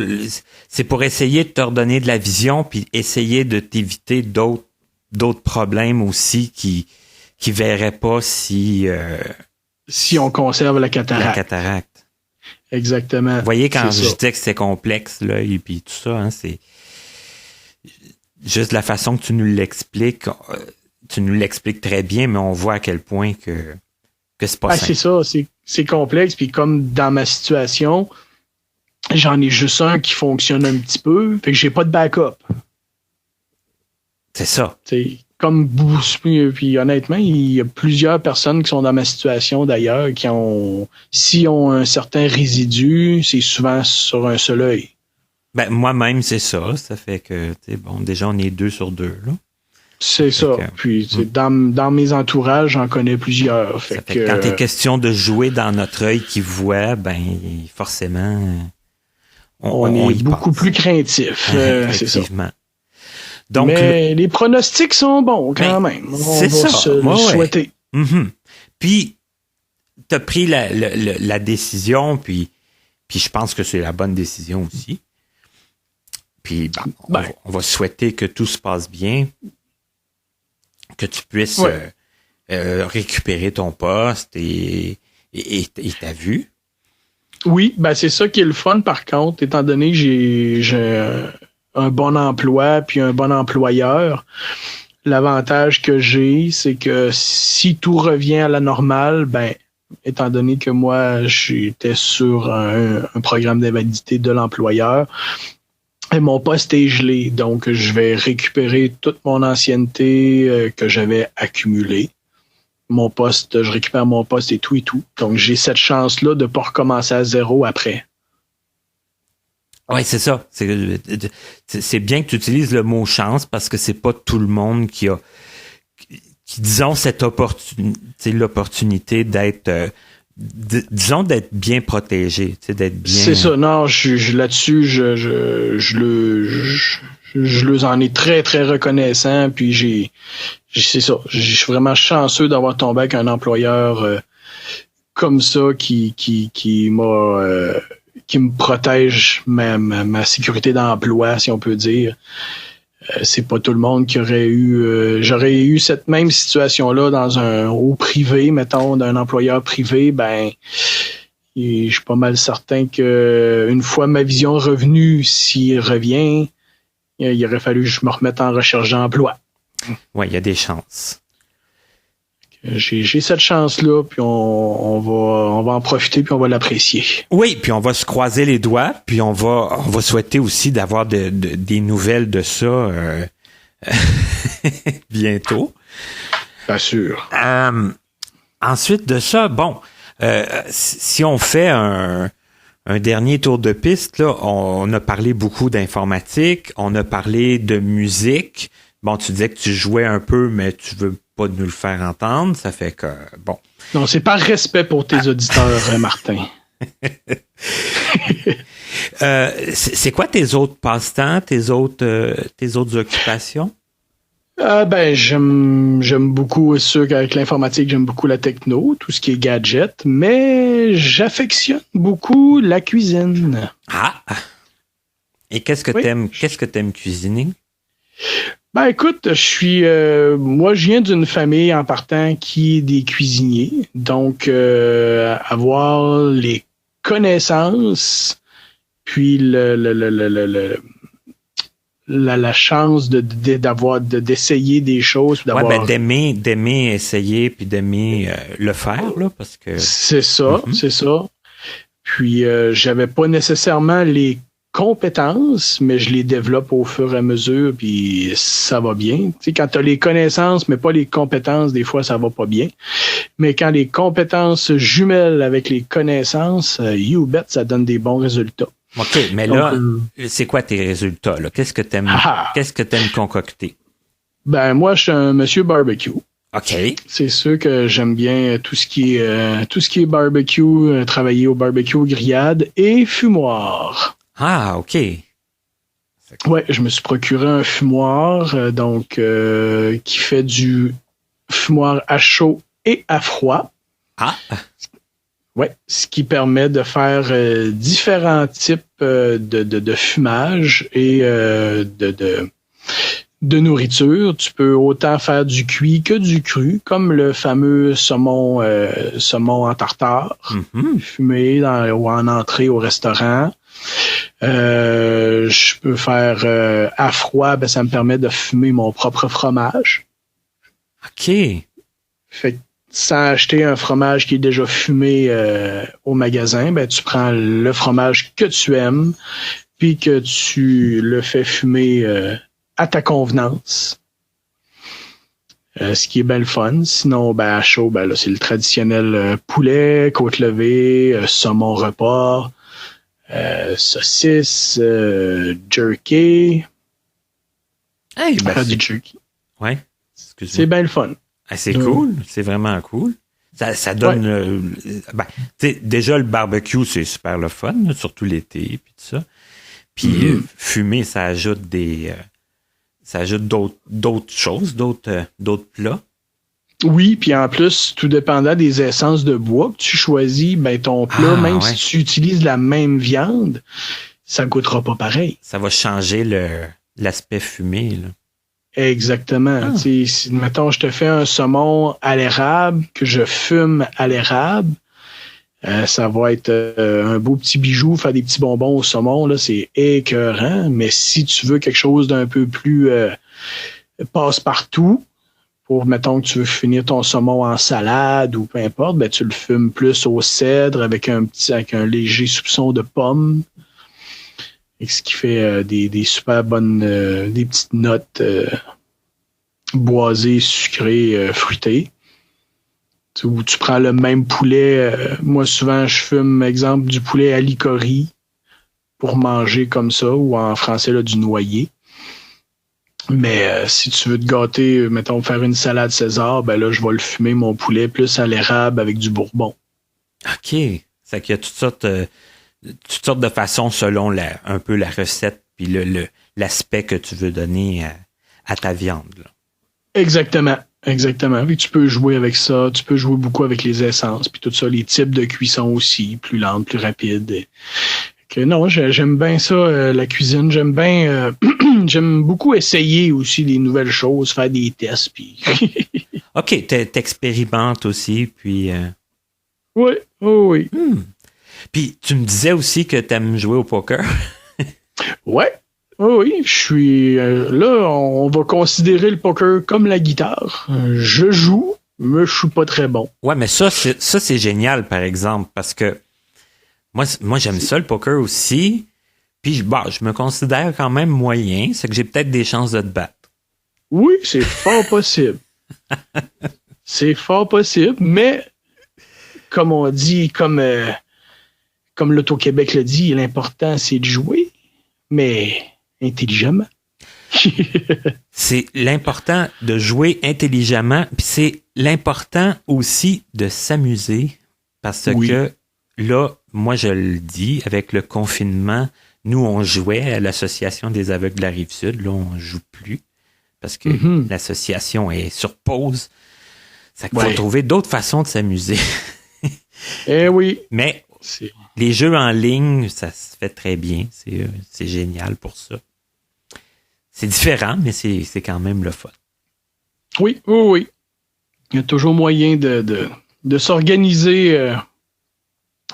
essayer de te redonner de la vision puis essayer de t'éviter d'autres problèmes aussi qui verraient pas si on conserve la la cataracte. cataracte. Exactement. Vous voyez, quand C'est je ça. disais que c'est complexe, là, et puis tout ça, hein, c'est juste la façon que tu nous l'expliques. Tu nous l'expliques très bien, mais on voit à quel point que c'est pas simple. C'est ça, c'est complexe. Puis comme dans ma situation, j'en ai juste un qui fonctionne un petit peu, fait que j'ai pas de backup. C'est ça. T'sais, comme puis honnêtement, il y a plusieurs personnes qui sont dans ma situation d'ailleurs, s'ils ont un certain résidu, c'est souvent sur un seul œil. Ben, moi-même, c'est ça. Ça fait que, bon, déjà, on est 2 sur 2, là. C'est ça. Puis dans mes entourages, j'en connais plusieurs. Ça fait que quand t'es question de jouer dans notre œil qui voit, ben, forcément, on est y beaucoup pense. plus craintif. C'est ça. Donc, mais les pronostics sont bons quand même. On c'est va ça. se le souhaiter. Mm-hmm. Puis, t'as pris la décision, puis je pense que c'est la bonne décision aussi. Puis, on va souhaiter que tout se passe bien, que tu puisses récupérer ton poste et ta vue. Oui, c'est ça qui est le fun par contre, étant donné que j'ai un bon emploi puis un bon employeur. L'avantage que j'ai, c'est que si tout revient à la normale, étant donné que moi, j'étais sur un programme d'invalidité de l'employeur, et mon poste est gelé, donc je vais récupérer toute mon ancienneté que j'avais accumulée. Je récupère mon poste et tout. Donc, j'ai cette chance-là de ne pas recommencer à zéro après. Oui, c'est ça. C'est bien que tu utilises le mot chance parce que c'est pas tout le monde qui disons, cette l'opportunité d'être, disons, d'être bien protégé, d'être bien. C'est ça. Non, là-dessus, je leur en ai très, très reconnaissant. Puis c'est ça. Je suis vraiment chanceux d'avoir tombé avec un employeur comme ça qui me protège ma sécurité d'emploi, si on peut dire. C'est pas tout le monde qui aurait eu... j'aurais eu cette même situation-là au privé, mettons, d'un employeur privé, et je suis pas mal certain que une fois ma vision revenue, s'il revient, il aurait fallu que je me remette en recherche d'emploi. Oui, il y a des chances. J'ai cette chance-là, puis on va en profiter, puis on va l'apprécier. Oui, puis on va se croiser les doigts, puis on va souhaiter aussi d'avoir des nouvelles de ça bientôt. Bien sûr. Ensuite de ça, si on fait un dernier tour de piste, là, on a parlé beaucoup d'informatique, on a parlé de musique. Bon, tu disais que tu jouais un peu, mais tu veux pas nous le faire entendre. Ça fait que, bon. Non, c'est par respect pour tes auditeurs, Martin. C'est quoi tes autres passe-temps, tes autres occupations? J'aime beaucoup, c'est sûr qu'avec l'informatique, j'aime beaucoup la techno, tout ce qui est gadget, mais j'affectionne beaucoup la cuisine. Ah! Et qu'est-ce que t'aimes cuisiner? Écoute, moi, je viens d'une famille en partant qui est des cuisiniers. Donc, avoir les connaissances, puis la chance d'essayer des choses. D'aimer essayer, puis d'aimer le faire, là, parce que... C'est ça, c'est ça. Puis, j'avais pas nécessairement les compétences, mais je les développe au fur et à mesure, puis ça va bien. Tu sais, quand tu as les connaissances, mais pas les compétences, des fois, ça va pas bien. Mais quand les compétences jumellent avec les connaissances, you bet, ça donne des bons résultats. OK, mais donc, là, c'est quoi tes résultats, là? Qu'est-ce que t'aimes concocter? Moi, je suis un monsieur barbecue. OK. C'est sûr que j'aime bien tout ce qui est barbecue, travailler au barbecue, grillade et fumoir. Ah, OK. Ouais, je me suis procuré un fumoir, qui fait du fumoir à chaud et à froid. Ah! Ouais, ce qui permet de faire différents types de fumage et de nourriture. Tu peux autant faire du cuit que du cru, comme le fameux saumon en tartare, fumé ou en entrée au restaurant. Je peux faire à froid, ça me permet de fumer mon propre fromage. OK. Fait que sans acheter un fromage qui est déjà fumé au magasin, tu prends le fromage que tu aimes, puis que tu le fais fumer à ta convenance. Ce qui est bien le fun. Sinon, à chaud, là, c'est le traditionnel poulet, côte levée, saumon repas, saucisse, jerky. Hey, du jerky. Ouais. C'est bien le fun. Ah, c'est cool, c'est vraiment cool. Ça donne... déjà, le barbecue, c'est super le fun, là, surtout l'été, puis tout ça. Puis fumer, ça ajoute d'autres choses, d'autres plats. Oui, puis en plus, tout dépendant des essences de bois que tu choisis, ton plat, si tu utilises la même viande, ça goûtera pas pareil. Ça va changer l'aspect fumé, là. Exactement. Si, mettons, je te fais un saumon à l'érable, que je fume à l'érable, ça va être un beau petit bijou, faire des petits bonbons au saumon, là, c'est écœurant. Mais si tu veux quelque chose d'un peu plus passe-partout, pour, mettons, que tu veux finir ton saumon en salade ou peu importe, tu le fumes plus au cèdre avec un léger soupçon de pomme. Et ce qui fait des super bonnes, des petites notes boisées, sucrées, fruitées. Où tu prends le même poulet. Moi, souvent, je fume, exemple, du poulet à l'icori pour manger comme ça, ou en français, là, du noyer. Mais si tu veux te gâter, mettons, faire une salade César, là, je vais le fumer, mon poulet, plus à l'érable avec du bourbon. OK. C'est qu'il y a toutes sortes de façons selon un peu la recette puis l'aspect que tu veux donner à ta viande, là. Exactement. Puis tu peux jouer avec ça, tu peux jouer beaucoup avec les essences, puis tout ça, les types de cuisson aussi, plus lentes, plus rapides. Non, j'aime bien ça, la cuisine. J'aime bien, j'aime beaucoup essayer aussi des nouvelles choses, faire des tests. Puis OK, t'expérimentes aussi, puis... Oui. Puis tu me disais aussi que t'aimes jouer au poker. Oui, je suis... là, on va considérer le poker comme la guitare. Je joue, mais je suis pas très bon. Ouais, mais ça c'est génial, par exemple, parce que moi j'aime ça, le poker aussi. Puis je me considère quand même moyen, c'est que j'ai peut-être des chances de te battre. Oui, c'est fort possible. C'est fort possible, mais comme on dit, comme l'Auto-Québec le dit, l'important c'est de jouer, mais intelligemment. C'est l'important de jouer intelligemment, puis c'est l'important aussi de s'amuser, parce que là, moi je le dis, avec le confinement, nous on jouait à l'Association des aveugles de la Rive-Sud, là on joue plus, parce que l'association est sur pause. Ça faut trouver d'autres façons de s'amuser. Oui. Mais les jeux en ligne, ça se fait très bien, c'est génial pour ça. C'est différent, mais c'est quand même le fun. Oui. Il y a toujours moyen de s'organiser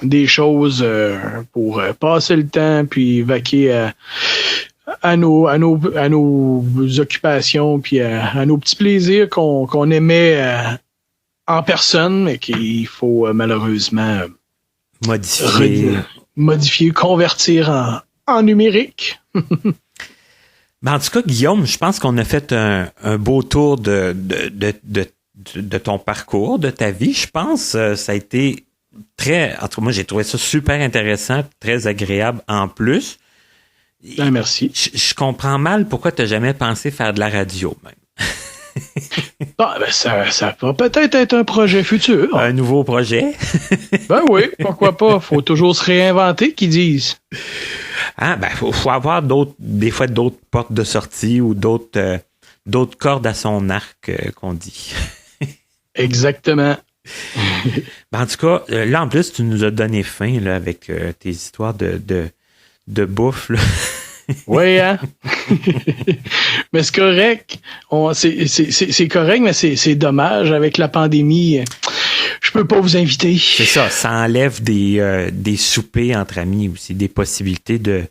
des choses pour passer le temps puis vaquer à nos occupations puis à nos petits plaisirs qu'on aimait en personne, mais qu'il faut malheureusement modifier, convertir en numérique. En tout cas, Guillaume, je pense qu'on a fait un beau tour de ton parcours, de ta vie. Je pense ça a été en tout cas, moi, j'ai trouvé ça super intéressant, très agréable en plus. Merci. Je comprends mal pourquoi tu n'as jamais pensé faire de la radio, même. Ça va peut-être être un projet futur. Un nouveau projet? Oui, pourquoi pas. Faut toujours se réinventer, qu'ils disent. Faut avoir des fois d'autres portes de sortie ou d'autres cordes à son arc, qu'on dit. Exactement. En tout cas, là, en plus, tu nous as donné faim, là, avec tes histoires de bouffe, là. Oui, hein? Mais c'est correct. C'est correct, mais c'est dommage. Avec la pandémie, je peux pas vous inviter. C'est ça, ça enlève des soupers entre amis aussi, des possibilités de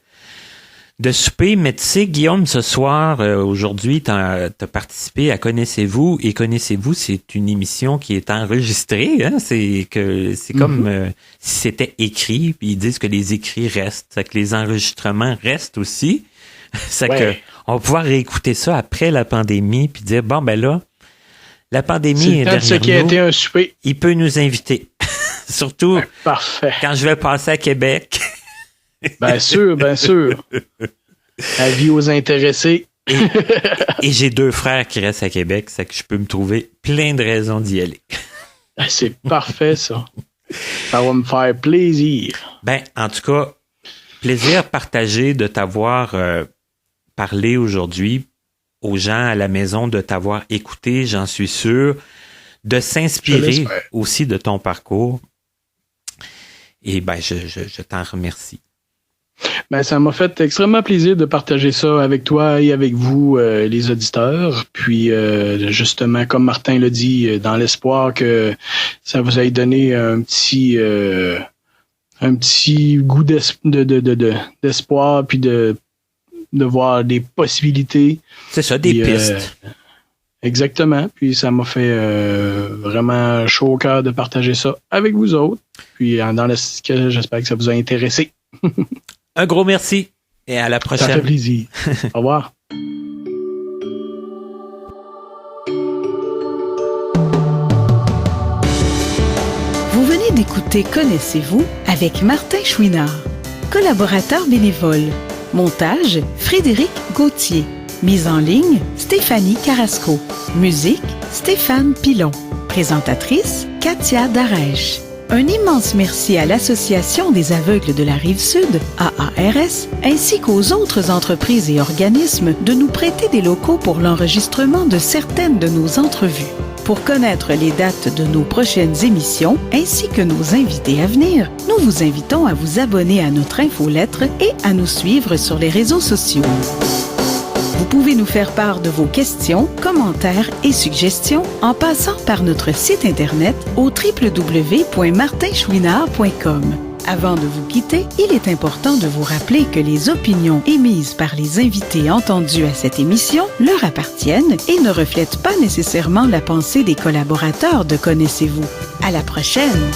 souper. Mais tu sais, Guillaume, ce soir, aujourd'hui, t'as participé à Connaissez-vous. Et Connaissez-vous, c'est une émission qui est enregistrée. Hein? C'est comme si c'était écrit. Puis ils disent que les écrits restent. C'est que les enregistrements restent aussi. C'est que on va pouvoir réécouter ça après la pandémie. Puis dire, bon, ben là, la pandémie est derrière ce qui a été un souper. Il peut nous inviter. Surtout parfait. Quand je vais passer à Québec. Bien sûr. Avis aux intéressés. Et j'ai 2 frères qui restent à Québec, c'est que je peux me trouver plein de raisons d'y aller. C'est parfait, ça. Ça va me faire plaisir. En tout cas, plaisir partagé de t'avoir parlé aujourd'hui aux gens à la maison, de t'avoir écouté, j'en suis sûr, de s'inspirer aussi de ton parcours. Et je t'en remercie. Ça m'a fait extrêmement plaisir de partager ça avec toi et avec vous, les auditeurs. Puis, justement, comme Martin l'a dit, dans l'espoir que ça vous ait donné un petit goût d'espoir, puis de voir des possibilités. C'est ça, des pistes. Exactement. Puis, ça m'a fait vraiment chaud au cœur de partager ça avec vous autres. Puis, j'espère que ça vous a intéressé. Un gros merci et à la prochaine. Ça fait plaisir. Au revoir. Vous venez d'écouter Connaissez-vous avec Martin Chouinard, collaborateur bénévole. Montage, Frédéric Gauthier. Mise en ligne, Stéphanie Carrasco. Musique, Stéphane Pilon. Présentatrice, Katia Darèche. Un immense merci à l'Association des aveugles de la Rive-Sud, AARS, ainsi qu'aux autres entreprises et organismes de nous prêter des locaux pour l'enregistrement de certaines de nos entrevues. Pour connaître les dates de nos prochaines émissions, ainsi que nos invités à venir, nous vous invitons à vous abonner à notre infolettre et à nous suivre sur les réseaux sociaux. Vous pouvez nous faire part de vos questions, commentaires et suggestions en passant par notre site Internet au www.martinchouinard.com. Avant de vous quitter, il est important de vous rappeler que les opinions émises par les invités entendus à cette émission leur appartiennent et ne reflètent pas nécessairement la pensée des collaborateurs de Connaissez-vous. À la prochaine!